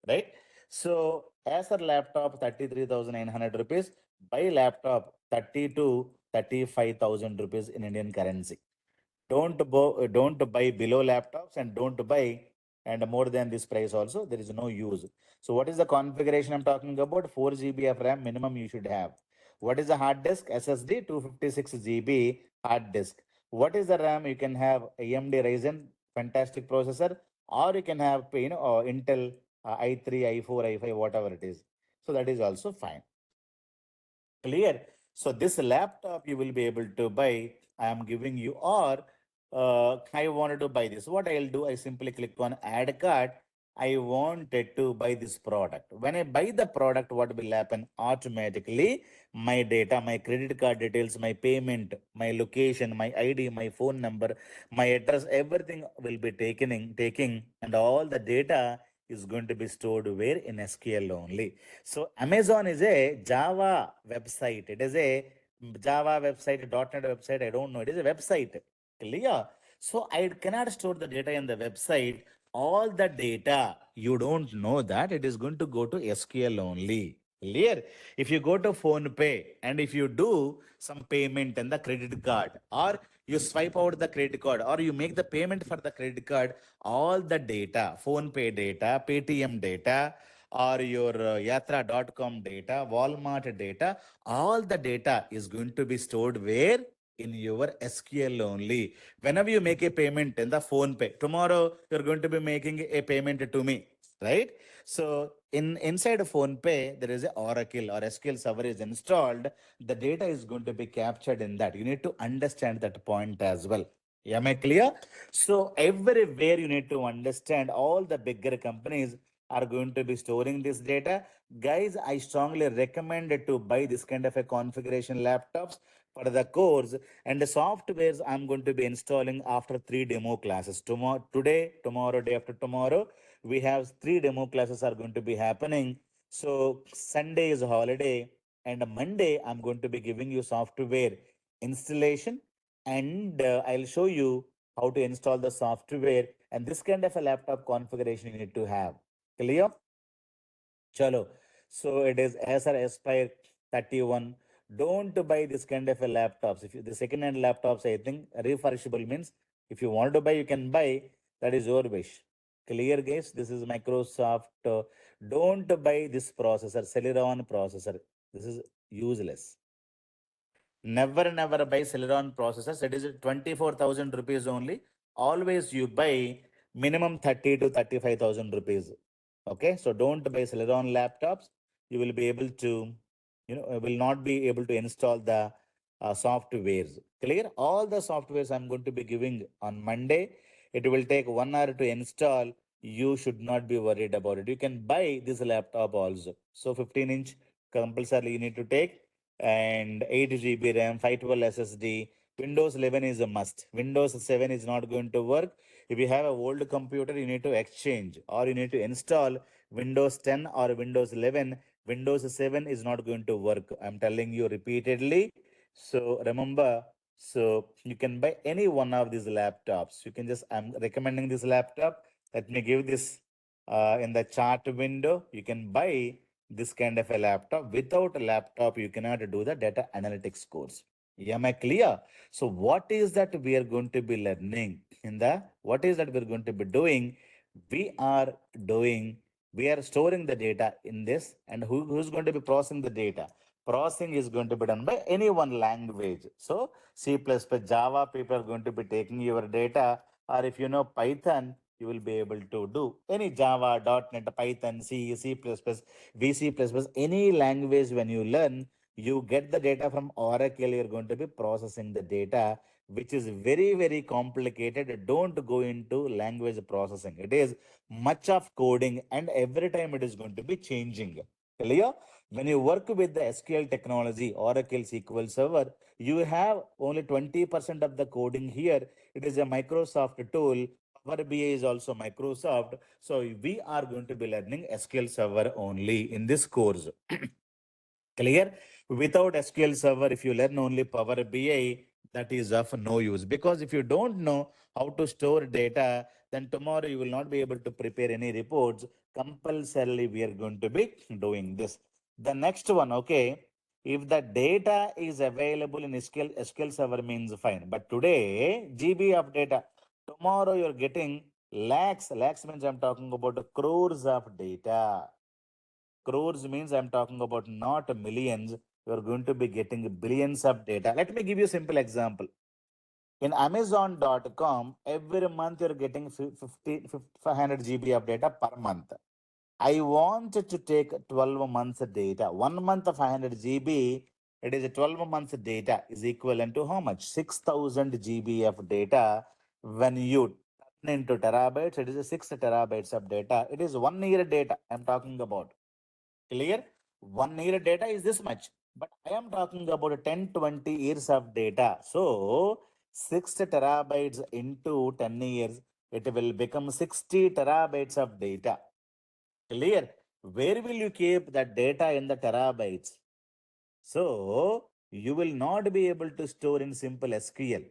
right? So as a laptop, 33,900 rupees, buy laptop 30 to 35,000 rupees in Indian currency. Don't buy below laptops, and don't buy and more than this price also. There is no use. So what is the configuration I'm talking about? 4 GB of RAM minimum you should have. What is the hard disk? SSD 256 GB hard disk. What is the RAM? You can have AMD Ryzen, fantastic processor, or you can have Intel i3, i4, i5, whatever it is. So that is also fine. Clear? So this laptop you will be able to buy. I am giving you, or I wanted to buy this. What I'll do, I simply click on add cart. I wanted to buy this product. When I buy the product, what will happen? Automatically, my data, my credit card details, my payment, my location, my ID, my phone number, my address, everything will be taking, and all the data is going to be stored where? In SQL only. So Amazon is a Java website. It is a Java website, .NET website. I don't know. It is a website. Clear? So I cannot store the data in the website. All the data, you don't know that it is going to go to SQL only. Clear? If you go to phone pay and if you do some payment in the credit card, or you swipe out the credit card, or you make the payment for the credit card, all the data, phone pay data, Paytm data, or your yatra.com data, Walmart data, all the data is going to be stored where? In your SQL only. Whenever you make a payment in the phone pay, tomorrow you're going to be making a payment to me, right? So inside a phone pay, there is a Oracle or SQL server is installed. The data is going to be captured in that. You need to understand that point as well. Am I clear? So everywhere you need to understand, all the bigger companies are going to be storing this data. Guys, I strongly recommend to buy this kind of a configuration laptops for the course, and the softwares I'm going to be installing after 3 demo classes. Today, tomorrow, day after tomorrow, we have 3 demo classes are going to be happening. So Sunday is a holiday, and Monday I'm going to be giving you software installation, and I'll show you how to install the software, and this kind of a laptop configuration you need to have. Clear? Chalo. So it is Acer Aspire 31. Don't buy this kind of a laptops. If you, the second hand laptops, I think refurbishable means if you want to buy, you can buy. That is your wish. Clear, guys? This is Microsoft. Don't buy this processor, Celeron processor. This is useless. Never buy Celeron processors. It is 24,000 rupees only. Always you buy minimum 30 to 35,000 rupees. Okay, so don't buy Celeron laptops. You will be able to, will not be able to install the softwares. Clear? All the softwares I'm going to be giving on Monday. It will take 1 hour to install. You should not be worried about it. You can buy this laptop also. So 15-inch compulsory you need to take, and 8 GB RAM, 512 SSD. Windows 11 is a must. Windows 7 is not going to work. If you have a old computer, you need to exchange, or you need to install Windows 10 or Windows 11. Windows 7 is not going to work. I'm telling you repeatedly. So remember, so you can buy any one of these laptops. You can just, I'm recommending this laptop. Let me give this in the chart window, you can buy this kind of a laptop. Without a laptop, you cannot do the data analytics course. Am I clear? So what is that we are going to be learning in the, what is that we're going to be doing? We are doing, we are storing the data in this, and who's going to be processing the data? Processing is going to be done by any one language. So C++, Java, people are going to be taking your data, or if you know Python, you will be able to do any Java, .NET, Python, C, C++, VC++, any language when you learn, you get the data from Oracle, you're going to be processing the data, which is very, very complicated. Don't go into language processing. It is much of coding, and every time it is going to be changing. Clear? When you work with the SQL technology, Oracle SQL Server, you have only 20% of the coding here. It is a Microsoft tool. Power BI is also Microsoft. So we are going to be learning SQL Server only in this course. Clear? Without SQL Server, if you learn only Power BI, that is of no use. Because if you don't know how to store data, then tomorrow you will not be able to prepare any reports. Compulsorily, we are going to be doing this. The next one, okay. If the data is available in SQL Server means fine. But today, GB of data. Tomorrow you're getting lakhs. Lakhs means I'm talking about crores of data. Crores means I'm talking about not millions. You're going to be getting billions of data. Let me give you a simple example. In Amazon.com, every month you're getting 500 GB of data per month. I want to take 12 months data. 1 month of 500 GB, it is a 12 months data is equivalent to how much? 6,000 GB of data. When you turn into terabytes, it is a 6 terabytes of data. It is 1 year data I'm talking about. Clear? 1 year data is this much. But I am talking about 10, 20 years of data. So 6 terabytes into 10 years, it will become 60 terabytes of data. Clear? Where will you keep that data in the terabytes? So you will not be able to store in simple SQL,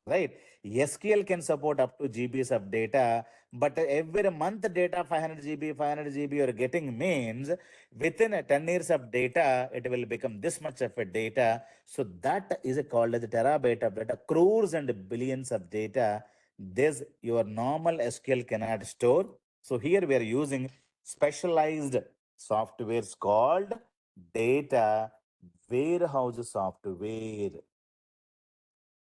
right? SQL can support up to GBs of data, but every month data 500 GB, 500 GB you're getting means within a 10 years of data, it will become this much of a data. So that is called as a terabyte of data, crores and billions of data. This your normal SQL cannot store. So here we are using specialized softwares called data warehouse software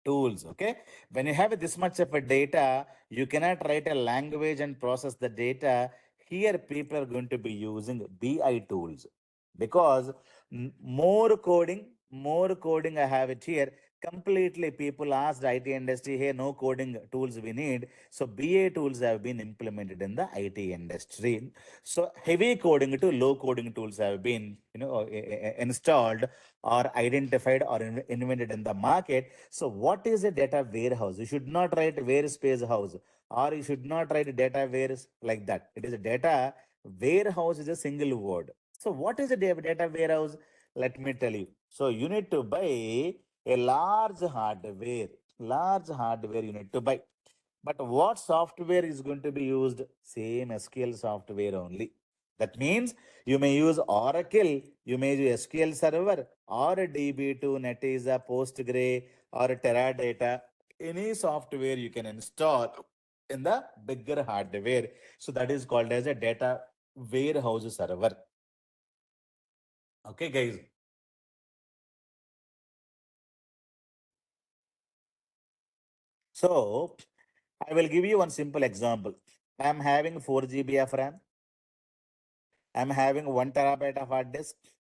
tools. Okay, when you have this much of a data, you cannot write a language and process the data. Here people are going to be using BI tools, because more coding I have it here. Completely people asked IT industry, hey, no coding tools we need. So BA tools have been implemented in the IT industry. So heavy coding to low coding tools have been, installed or identified or invented in the market. So what is a data warehouse? You should not write where space house, or you should not write data wares like that. It is a data warehouse is a single word. So what is a data warehouse? Let me tell you. So you need to buy a large hardware you need to buy. But what software is going to be used? Same SQL software only. That means you may use Oracle, you may use SQL Server, or a DB2, Netezza, Postgre, or a Teradata. Any software you can install in the bigger hardware. So that is called as a data warehouse server. Okay, guys. So I will give you one simple example. I am having 4 GB of RAM. I'm having 1 terabyte of hard disk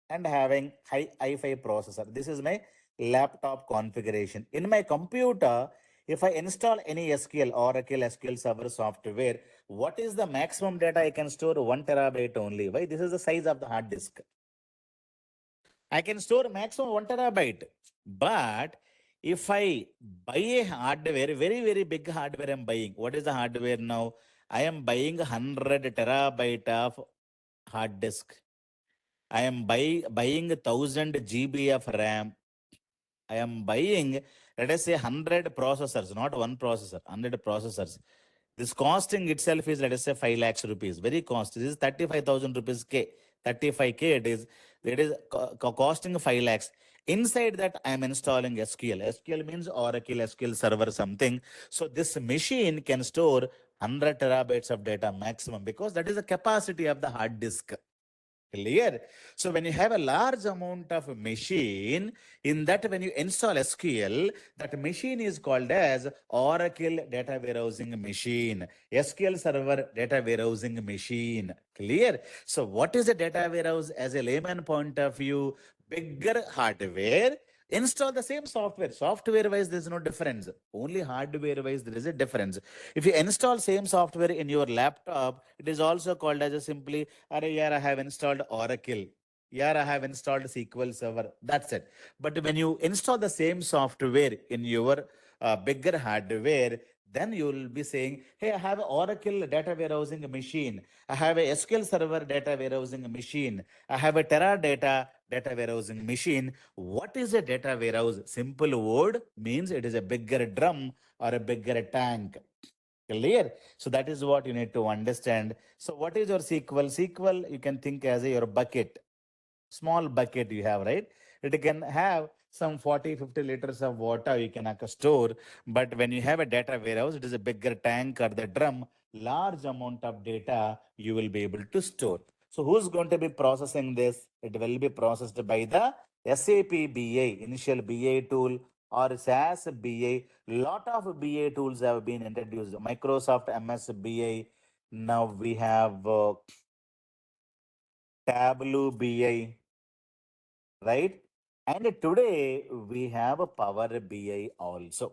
and having high i5 processor. This is my laptop configuration. In my computer, if I install any SQL, Oracle SQL Server software, what is the maximum data I can store? 1 terabyte only. Why? This is the size of the hard disk. I can store maximum 1 terabyte. But if I buy a hardware, very, very big hardware I'm buying. What is the hardware now? I am buying 100 terabyte of hard disk. I am buying 1000 GB of RAM. I am buying, let us say, 100 processors, not one processor, 100 processors. This costing itself is, let us say, 5 lakhs rupees. Very cost. This is 35,000 rupees K. 35K it is. It is costing 5 lakhs. Inside that, I am installing SQL. SQL means Oracle SQL Server something. So this machine can store 100 terabytes of data maximum because that is the capacity of the hard disk. Clear. So when you have a large amount of machine, in that when you install SQL, that machine is called as Oracle Data Warehousing Machine, SQL Server Data Warehousing Machine. Clear. So what is a data warehouse as a layman point of view? Bigger hardware. Install the same software. Software wise, there's no difference. Only hardware wise, there is a difference. If you install same software in your laptop, it is also called as a simply, yeah, I have installed Oracle. Yeah, I have installed SQL Server. That's it. But when you install the same software in your bigger hardware, then you will be saying, hey, I have an Oracle data warehousing machine. I have a SQL Server data warehousing machine. I have a Teradata data warehousing machine. What is a data warehouse? Simple word means it is a bigger drum or a bigger tank. Clear? So that is what you need to understand. So what is your SQL? SQL, you can think as a, your bucket, small bucket you have, right? It can have some 40, 50 liters of water you can store. But when you have a data warehouse, it is a bigger tank or the drum, large amount of data you will be able to store. So who's going to be processing this? It will be processed by the SAP BA, initial BA tool, or SAS BA. Lot of BA tools have been introduced. Microsoft MS BA. Now we have Tableau BI, right? And today we have a Power BI also.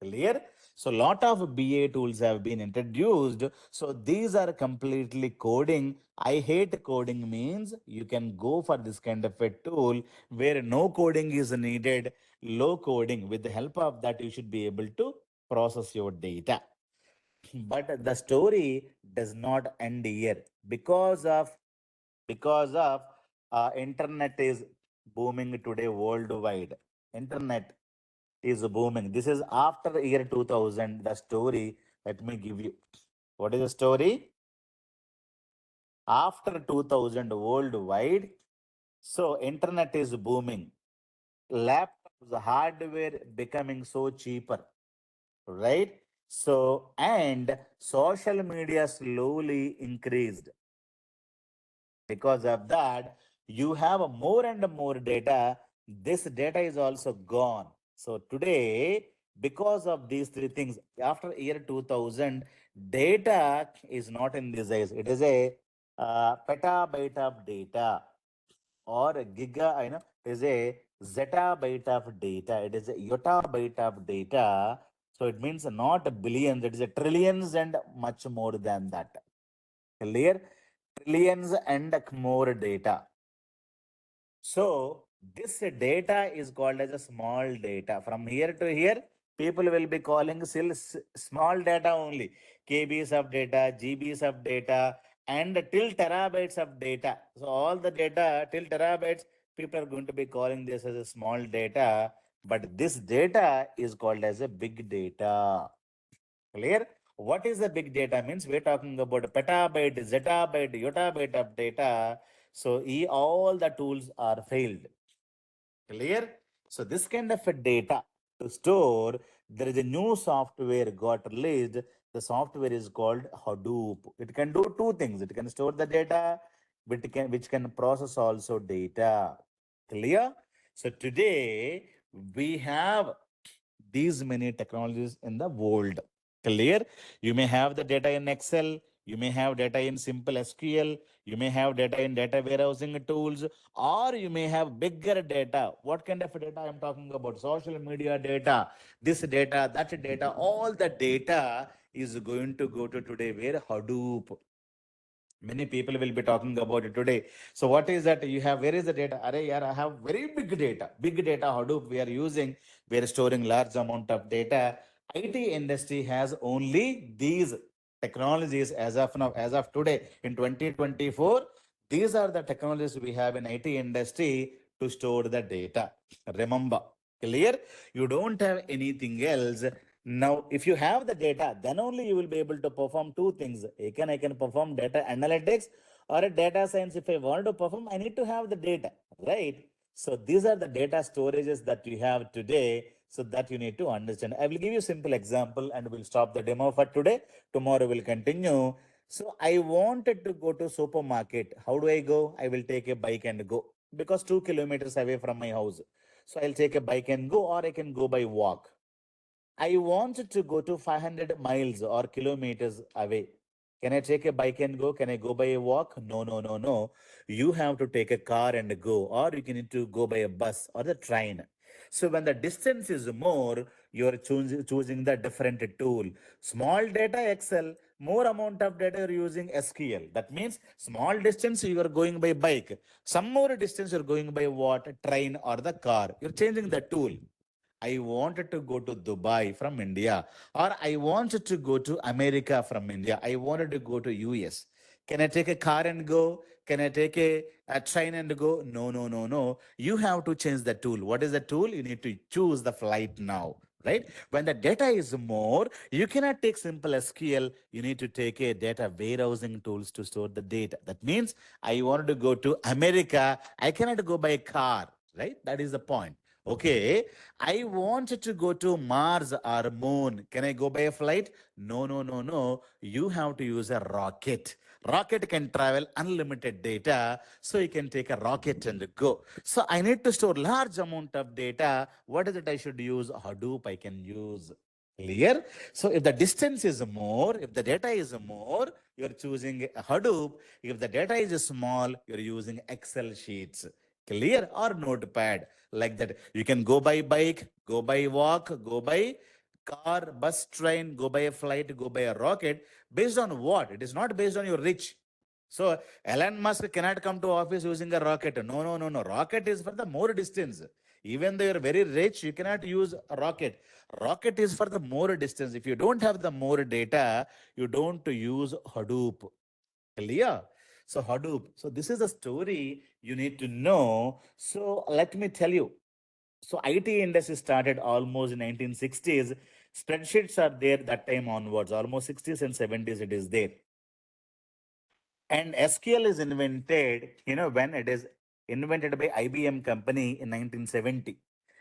Clear? So lot of BA tools have been introduced. So these are completely coding. I hate coding means you can go for this kind of a tool where no coding is needed, low coding. With the help of that, you should be able to process your data. But the story does not end here because of internet is booming today worldwide. Internet is booming. This is after year 2000. The story, let me give you. What is the story? After 2000 worldwide, so internet is booming. Laptops, hardware becoming so cheaper, right? So, and social media slowly increased. Because of that, you have more and more data. This data is also gone. So today, because of these three things, after year 2000, data is not in this size. It is a petabyte of data or a giga, it is a zettabyte of data. It is a yottabyte of data. So it means not billions, it is a trillions and much more than that. Clear? Trillions and more data. So this data is called as a small data. From here to here, people will be calling still small data only. KBs of data, GBs of data, and till terabytes of data. So all the data till terabytes, people are going to be calling this as a small data. But this data is called as a big data. Clear? What is the big data means? We're talking about petabyte, zettabyte, yottabyte of data. So all the tools are failed. Clear? So this kind of a data to store, there is a new software got released. The software is called Hadoop. It can do two things. It can store the data, which can process also data. Clear? So today we have these many technologies in the world. Clear? You may have the data in Excel, you may have data in simple SQL, you may have data in data warehousing tools, or you may have bigger data. What kind of data I'm talking about? Social media data, this data, that data, all the data is going to go to today where Hadoop. Many people will be talking about it today. So what is that? You have, where is the data? Array, yeah, I have very big data. Big data Hadoop we are using. We are storing large amount of data. IT industry has only these technologies as of now, as of today in 2024. These are the technologies we have in IT industry to store the data. Remember, clear? You don't have anything else. Now, if you have the data, then only you will be able to perform two things. I can perform data analytics or a data science. If I want to perform, I need to have the data, right? So these are the data storages that you have today. So that you need to understand. I will give you a simple example and we'll stop the demo for today. Tomorrow we'll continue. So I wanted to go to supermarket. How do I go? I will take a bike and go because 2 kilometers away from my house. So I'll take a bike and go, or I can go by walk. I wanted to go to 500 miles or kilometers away. Can I take a bike and go? Can I go by a walk? No, no, no, no. You have to take a car and go, or you can need to go by a bus or the train. So when the distance is more, you are choosing the different tool. Small data Excel, more amount of data you're using SQL. That means small distance you are going by bike. Some more distance you're going by what? Train or the car. You're changing the tool. I wanted to go to Dubai from India, or I wanted to go to America from India. I wanted to go to US. Can I take a car and go? Can I take a train and go? No, no, no, no. You have to change the tool. What is the tool? You need to choose the flight now, right? When the data is more, you cannot take simple SQL. You need to take a data warehousing tools to store the data. That means I wanted to go to America. I cannot go by a car, right? That is the point. Okay, I wanted to go to Mars or Moon. Can I go by a flight? No, no, no, no. You have to use a rocket. Rocket can travel unlimited data, so you can take a rocket and go. So I need to store large amount of data. What is it I should use? Hadoop I can use. Clear? So if the distance is more, if the data is more, you're choosing Hadoop. If the data is small, you're using Excel sheets. Clear? Or Notepad, like that. You can go by bike, go by walk, go by car, bus, train, go by a flight, go by a rocket. Based on what? It is not based on your rich. So Elon Musk cannot come to office using a rocket. No, no, no, no. Rocket is for the more distance. Even though you're very rich, you cannot use a rocket. Rocket is for the more distance. If you don't have the more data, you don't use Hadoop. Clear? So Hadoop. So this is a story you need to know. So let me tell you. So IT industry started almost in 1960s. Spreadsheets are there that time onwards. Almost 60s and 70s it is there. And SQL is invented, when it is invented by IBM company in 1970.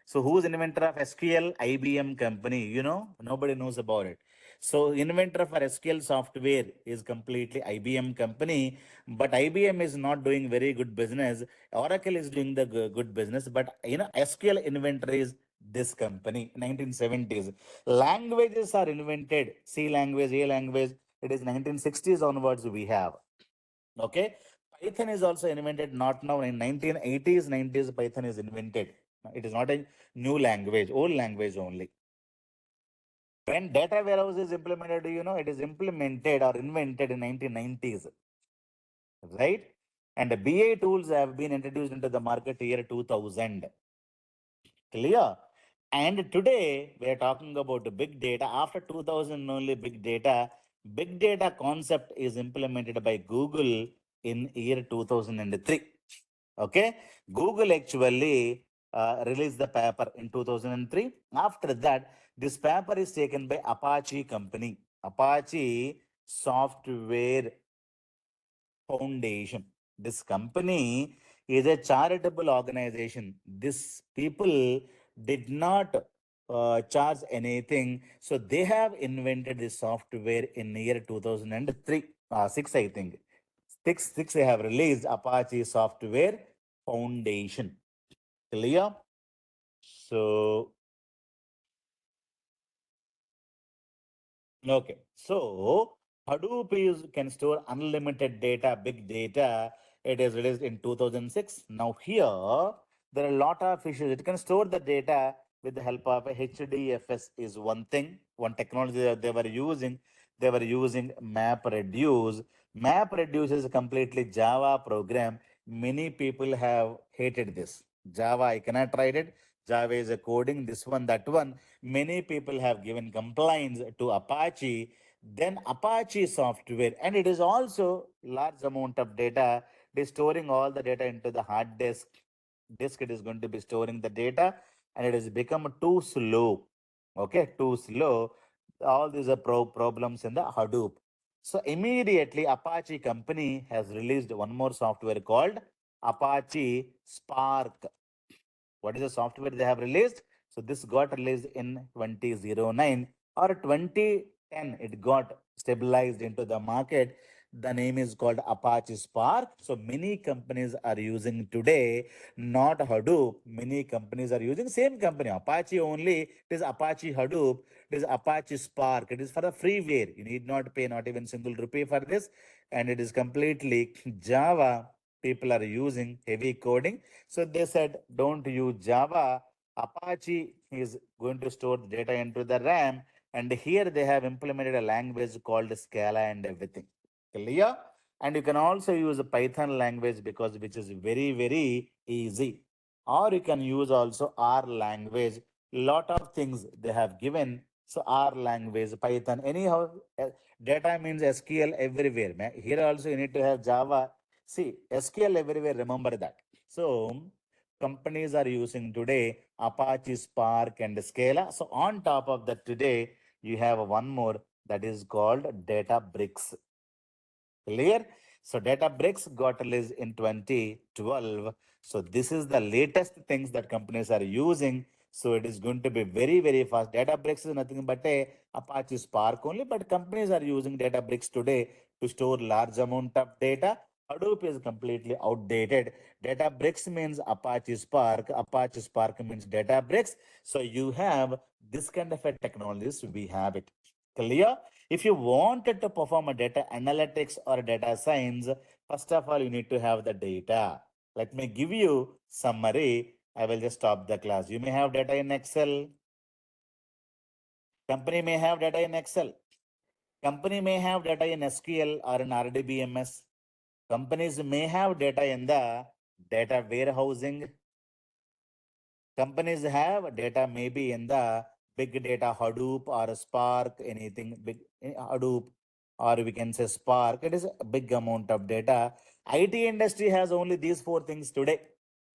So who's inventor of SQL? IBM company, nobody knows about it. So inventor for SQL software is completely IBM company, but IBM is not doing very good business. Oracle is doing the good business, but SQL inventor is this company, 1970s. Languages are invented. C language, A language. It is 1960s onwards we have. Okay. Python is also invented not now in 1980s, 90s. Python is invented. It is not a new language, old language only. When data warehouse is implemented, it is implemented or invented in 1990s, right? And the BI tools have been introduced into the market year 2000. Clear? And today we are talking about the big data. After 2000 only big data. Big data concept is implemented by Google in year 2003. Okay. Google actually released the paper in 2003. After that, this paper is taken by Apache company. Apache Software Foundation. This company is a charitable organization. This people did not charge anything. So they have invented this software in the year 2003, 6, I think. Six they have released Apache Software Foundation. Clear? So okay, so Hadoop can store unlimited data, big data. It is released in 2006. Now here, there are a lot of issues. It can store the data with the help of a HDFS is one thing, one technology that they were using. They were using MapReduce. MapReduce is a completely Java program. Many people have hated this. Java, I cannot write it. Java is a coding, this one, that one. Many people have given complaints to Apache, then Apache software, and it is also large amount of data. It is storing all the data into the hard disk. It is going to be storing the data, and it has become too slow. Okay, too slow. All these are problems in the Hadoop. So immediately Apache company has released one more software called Apache Spark. What is the software they have released? So this got released in 2009 or 2010. It got stabilized into the market. The name is called Apache Spark. So many companies are using today, not Hadoop. Many companies are using same company, Apache only. It is Apache Hadoop. It is Apache Spark. It is for the freeware. You need not pay not even single rupee for this. And it is completely Java. People are using heavy coding, so they said, don't use Java. Apache is going to store data into the RAM. And here they have implemented a language called Scala and everything. Clear? And you can also use a Python language because which is very, very easy. Or you can use also R language. Lot of things they have given. So R language, Python, anyhow, data means SQL everywhere. Here also you need to have Java. See, SQL everywhere, remember that. So companies are using today Apache Spark and Scala. So on top of that, today you have one more that is called Databricks. Clear? So Databricks got released in 2012. So this is the latest things that companies are using. So it is going to be very, very fast. Databricks is nothing but a Apache Spark only, but companies are using Databricks today to store large amount of data. Hadoop is completely outdated. Databricks means Apache Spark. Apache Spark means Databricks. So you have this kind of a technologies. We have it. Clear? If you wanted to perform a data analytics or data science, first of all, you need to have the data. Let me give you summary. I will just stop the class. You may have data in Excel. Company may have data in Excel. Company may have data in SQL or in RDBMS. Companies may have data in the data warehousing. Companies have data maybe in the big data Hadoop or Spark, anything big Hadoop, or we can say Spark. It is a big amount of data. IT industry has only these four things today.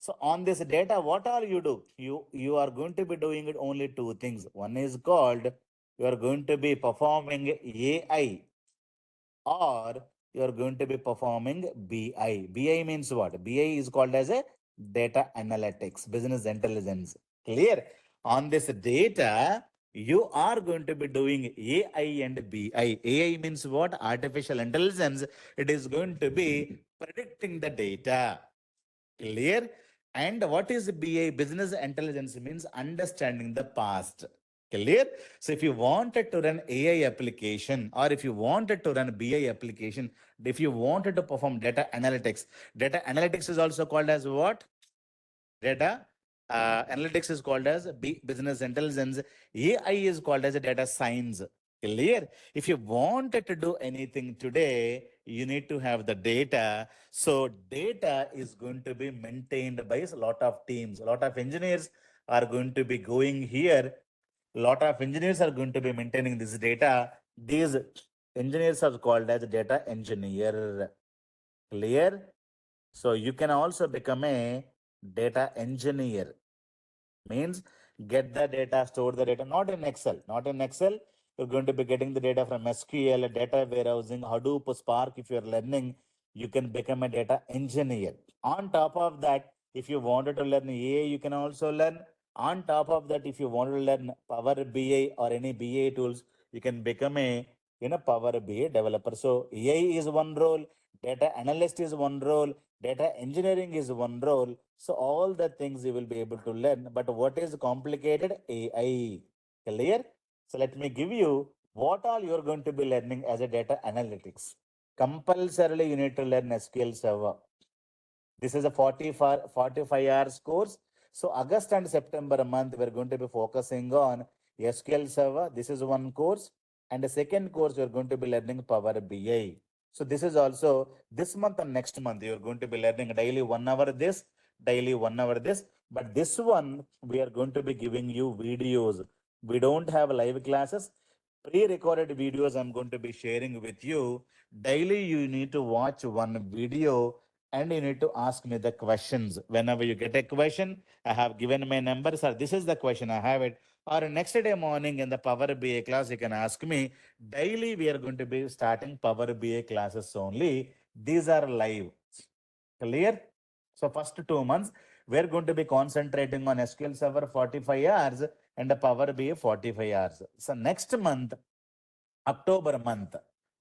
So on this data, what all you do? You are going to be doing it only two things. One is called you are going to be performing AI or you are going to be performing BI. BI means what? BI is called as a data analytics, business intelligence. Clear? On this data, you are going to be doing AI and BI. AI means what? Artificial intelligence. It is going to be predicting the data. Clear? And what is BI? Business intelligence means understanding the past. Clear? So if you wanted to run AI application or if you wanted to run BI application, if you wanted to perform data analytics is also called as what? Data analytics is called as business intelligence. AI is called as a data science. Clear? If you wanted to do anything today, you need to have the data. So data is going to be maintained by a lot of teams. A lot of engineers are going to be going here. A lot of engineers are going to be maintaining this data. These engineers are called as data engineer. Clear? So you can also become a data engineer. Means get the data, store the data, not in Excel. Not in Excel. You're going to be getting the data from SQL, data warehousing, Hadoop, Spark. If you're learning, you can become a data engineer. On top of that, if you wanted to learn AI, you can also learn. On top of that, if you want to learn Power BI or any BA tools, you can become a Power BI developer. So AI is one role, data analyst is one role, data engineering is one role. So all the things you will be able to learn. But what is complicated? AI. Clear? So let me give you what all you're going to be learning as a data analytics. Compulsorily, you need to learn SQL Server. This is a 45 hours course. So August and September month, we're going to be focusing on SQL Server. This is one course. And the second course, you're going to be learning Power BI. So this is also this month and next month, you're going to be learning daily 1 hour this, daily 1 hour this. But this one, we are going to be giving you videos. We don't have live classes. Pre-recorded videos I'm going to be sharing with you. Daily, you need to watch one video and you need to ask me the questions. Whenever you get a question, I have given my number. Sir, this is the question. I have it. Or next day morning in the Power BI class, you can ask me. Daily, we are going to be starting Power BI classes only. These are live. Clear? So first 2 months, we're going to be concentrating on SQL Server 45 hours and the Power BI 45 hours. So next month, October month.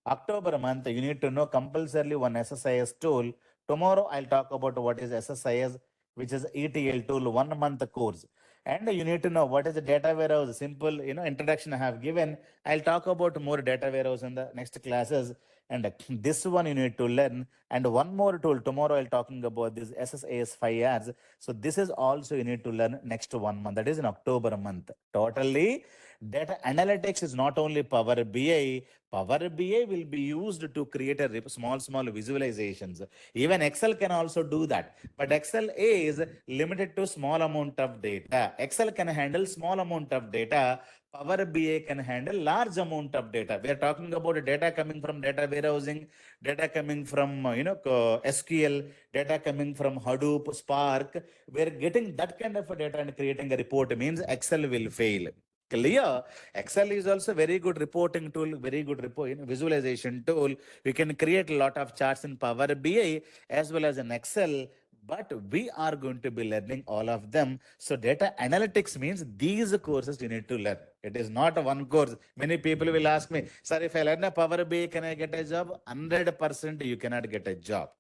October month, you need to know compulsorily one SSIS tool. Tomorrow, I'll talk about what is SSIS, which is ETL tool, 1 month course. And you need to know what is the data warehouse. Simple, introduction I have given. I'll talk about more data warehouse in the next classes. And this one you need to learn. And one more tool. Tomorrow I'll talking about this SSAS 5 hours. So this is also you need to learn next 1 month. That is in October month. Totally, data analytics is not only Power BI. Power BI will be used to create a small visualizations. Even Excel can also do that. But Excel is limited to small amount of data. Excel can handle small amount of data. Power BI can handle large amount of data. We are talking about data coming from data warehousing, data coming from SQL, data coming from Hadoop, Spark. We are getting that kind of a data and creating a report means Excel will fail. Clear? Excel is also very good reporting tool, very good report, visualization tool. We can create a lot of charts in Power BI as well as in Excel, but we are going to be learning all of them. So data analytics means these courses you need to learn. It is not one course. Many people will ask me, sir, if I learn a Power BI, can I get a job? 100% you cannot get a job.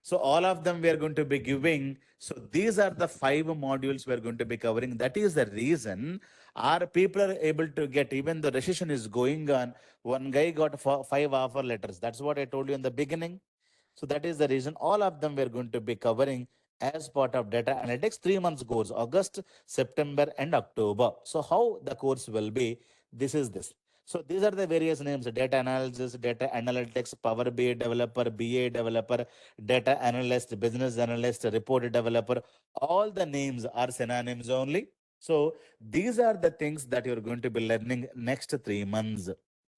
So all of them we are going to be giving. So these are the 5 modules we are going to be covering. That is the reason our people are able to get, even the recession is going on. One guy got 5 offer letters. That's what I told you in the beginning. So that is the reason all of them we're going to be covering as part of data analytics 3 months course, August, September, and October. So how the course will be, this is this. So these are the various names: data analysis, data analytics, Power BI developer, BA developer, data analyst, business analyst, report developer. All the names are synonyms only. So these are the things that you're going to be learning next 3 months.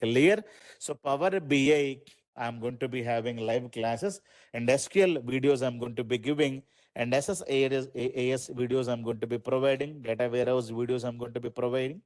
Clear? So Power BI, I'm going to be having live classes, and SQL videos I'm going to be giving, and SSAS videos I'm going to be providing, data warehouse videos I'm going to be providing.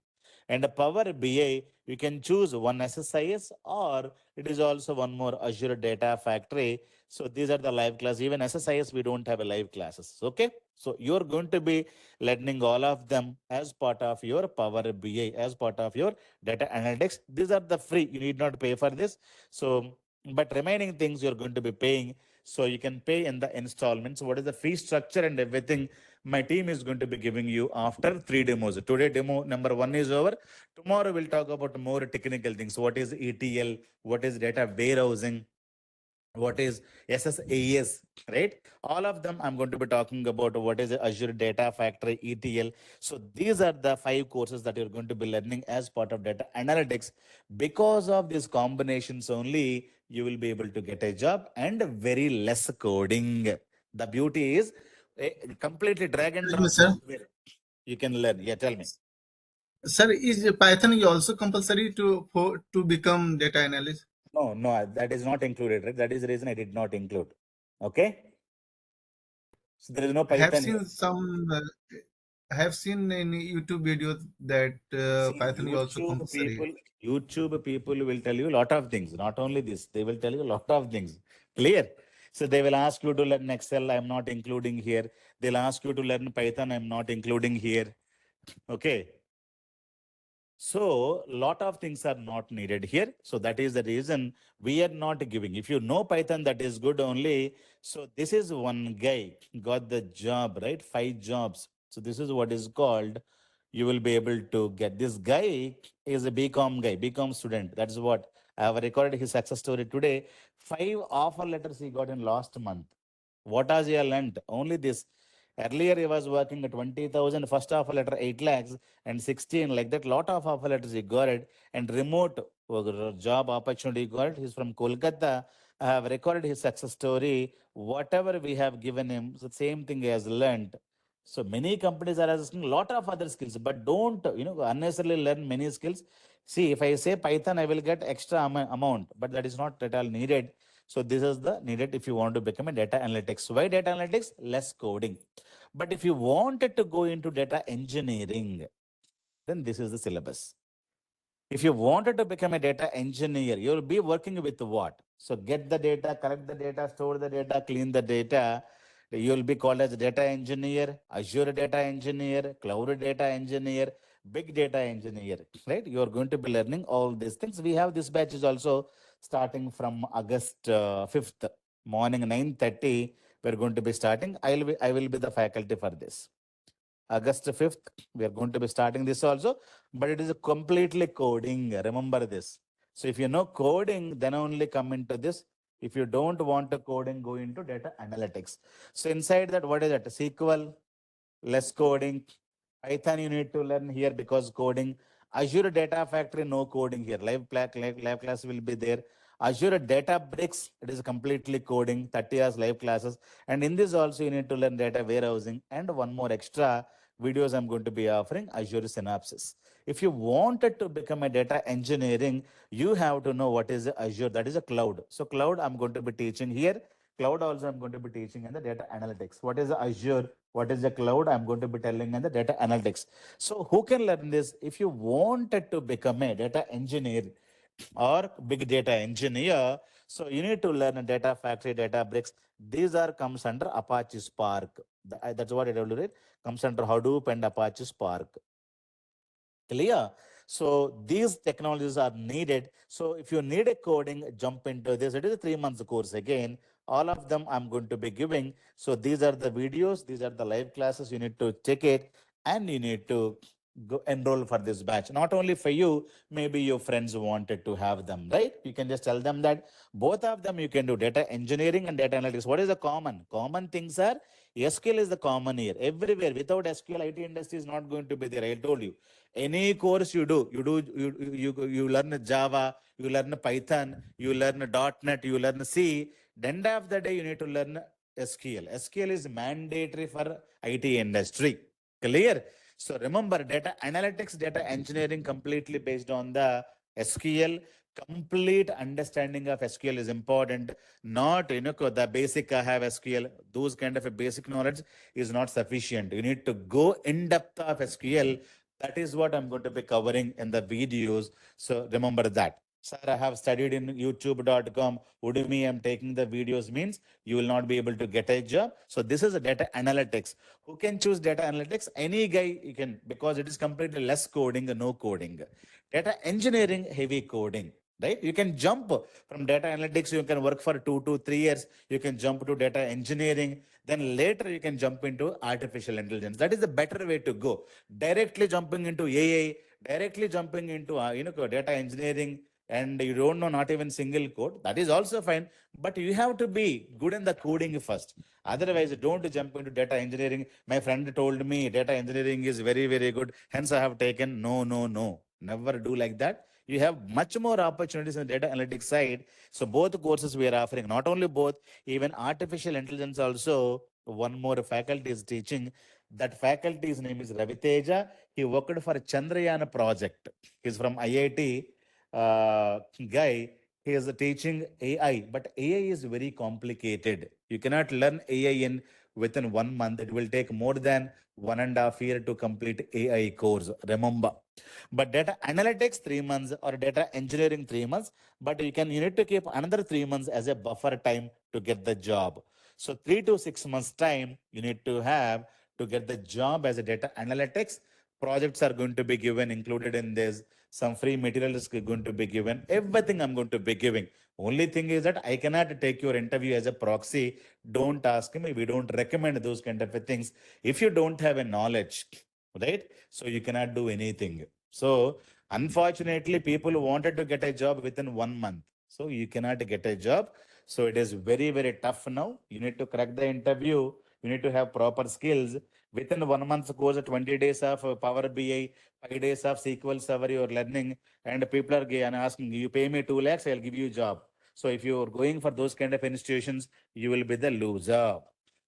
And a Power BI, you can choose one SSIS, or it is also one more Azure Data Factory. So these are the live classes. Even SSIS, we don't have a live classes. Okay. So you're going to be learning all of them as part of your Power BI, as part of your data analytics. These are the free. You need not pay for this. So, but remaining things you're going to be paying. So you can pay in the installments. What is the fee structure and everything? My team is going to be giving you after 3 demos. Today, demo number 1 is over. Tomorrow, we'll talk about more technical things. What is ETL? What is data warehousing? What is SSAS, right? All of them I'm going to be talking about. What is Azure Data Factory, ETL. So these are the 5 courses that you're going to be learning as part of data analytics. Because of these combinations only, you will be able to get a job and very less coding. The beauty is completely drag and Excuse me, drop sir. software. You can learn. Yeah, tell me. Sir, is Python is also compulsory to become data analyst? No, no, that is not included, right? That is the reason I did not include. Okay. So there is no I have Python here. seen some. I have seen in YouTube videos that See, Python is also compulsory. YouTube people will tell you a lot of things. Not only this, they will tell you a lot of things. Clear? So they will ask you to learn Excel. I'm not including here. They'll ask you to learn Python. I'm not including here. Okay. So lot of things are not needed here. So that is the reason we are not giving. If you know Python, that is good only. So this is one guy got the job, right? 5 jobs. So this is what is called. You will be able to get. This guy is a BCom guy, BCom student. That's what I have recorded his success story today. 5 offer letters he got in last month. What has he learned? Only this. Earlier he was working at 20,000, first offer letter 8 lakhs and 16 like that. Lot of offer letters he got it, and remote job opportunity he got it. He's from Kolkata. I have recorded his success story. Whatever we have given him, the same thing he has learned. So many companies are asking a lot of other skills, but don't unnecessarily learn many skills. See, if I say Python, I will get extra amount, but that is not at all needed. So this is the needed if you want to become a data analytics. Why data analytics? Less coding. But if you wanted to go into data engineering, then this is the syllabus. If you wanted to become a data engineer, you'll be working with what? So get the data, collect the data, store the data, clean the data. You'll be called as data engineer, Azure data engineer, cloud data engineer, big data engineer, right? You're going to be learning all these things. We have this batch is also starting from August 5th, morning 9:30. We're going to be starting. I will be the faculty for this. August 5th, we are going to be starting this also, but it is a completely coding. Remember this. So if you know coding, then only come into this. If you don't want to coding, go into data analytics. So inside that, what is that? SQL, less coding. Python you need to learn here because coding. Azure Data Factory, no coding here. Live class will be there. Azure Databricks, it is completely coding, 30 hours live classes. And in this also you need to learn data warehousing and one more extra videos I'm going to be offering, Azure Synapses. If you wanted to become a data engineering, you have to know what is Azure, that is a cloud. So cloud I'm going to be teaching here. Cloud also I'm going to be teaching in the data analytics. What is Azure? What is the cloud? I'm going to be telling in the data analytics. So who can learn this? If you wanted to become a data engineer or big data engineer, so you need to learn a data factory, data bricks. These are comes under Apache Spark. That's what I told you, right? Comes under Hadoop and Apache Spark. Clear? So these technologies are needed. So if you need a coding, jump into this. It is a 3 months course again. All of them I'm going to be giving. So these are the videos, these are the live classes. You need to check it and you need to go enroll for this batch. Not only for you, maybe your friends wanted to have them, right? You can just tell them that both of them you can do data engineering and data analytics. What is the common? Common things are SQL is the common here. Everywhere without SQL, IT industry is not going to be there. I told you any course you learn Java, you learn Python, you learn .NET, you learn C. The end of the day, you need to learn SQL. SQL is mandatory for IT industry. Clear? So remember, data analytics, data engineering completely based on the SQL. Complete understanding of SQL is important. Not the basic I have SQL. Those kind of a basic knowledge is not sufficient. You need to go in depth of SQL. That is what I'm going to be covering in the videos. So remember that. Sir, I have studied in youtube.com. Udemy, I'm taking the videos means you will not be able to get a job. So this is a data analytics. Who can choose data analytics? Any guy you can, because it is completely less coding, no coding. Data engineering, heavy coding. Right? You can jump from data analytics, you can work for 2 to 3 years, you can jump to data engineering, then later you can jump into artificial intelligence. That is the better way to go. Directly jumping into AI, directly jumping into data engineering, and you don't know not even single code, that is also fine, but you have to be good in the coding first. Otherwise, don't jump into data engineering. My friend told me data engineering is very, very good, hence I have taken. No, no, no. Never do like that. You have much more opportunities in the data analytics side. So both courses we are offering, not only both, even artificial intelligence also, one more faculty is teaching. That faculty's name is Raviteja. He worked for Chandrayaan project. He's from IIT guy. He is teaching AI, but AI is very complicated. You cannot learn AI in within 1 month. It will take more than 1.5 years to complete AI course. Remember, but data analytics 3 months or data engineering 3 months. But you need to keep another 3 months as a buffer time to get the job. So 3 to 6 months time you need to have to get the job as a data analytics. Projects are going to be given included in this. Some free material is going to be given. Everything I'm going to be giving. Only thing is that I cannot take your interview as a proxy. Don't ask me. We don't recommend those kind of things. If you don't have a knowledge, right? So you cannot do anything. So unfortunately, people wanted to get a job within 1 month. So you cannot get a job. So it is very, very tough now. You need to crack the interview. You need to have proper skills. Within 1 month's course, 20 days of Power BI, 5 days of SQL Server you're learning, and people are and asking, you pay me 2 lakhs, I'll give you a job. So if you're going for those kind of institutions, you will be the loser.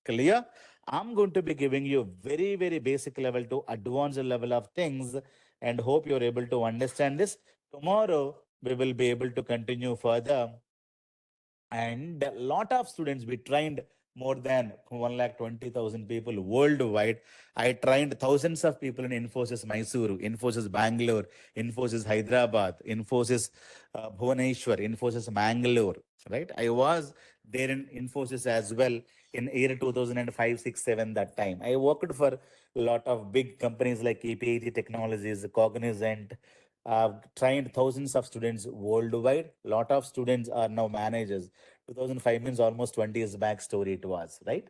Clear? I'm going to be giving you very, very basic level to advanced level of things, and hope you're able to understand this. Tomorrow, we will be able to continue further, and a lot of students we trained more than 1,20,000 people worldwide. I trained thousands of people in Infosys Mysuru, Infosys Bangalore, Infosys Hyderabad, Infosys Bhubaneswar, Infosys Mangalore, right? I was there in Infosys as well in year 2005, 6, 7 that time. I worked for a lot of big companies like EPAG Technologies, Cognizant. I've trained thousands of students worldwide. A lot of students are now managers. 2005 means almost 20 years back story it was, right?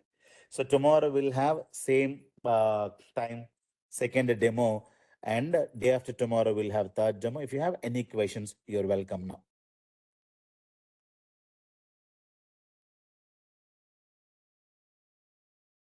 So tomorrow we'll have same time, second demo, and day after tomorrow we'll have third demo. If you have any questions, you're welcome now.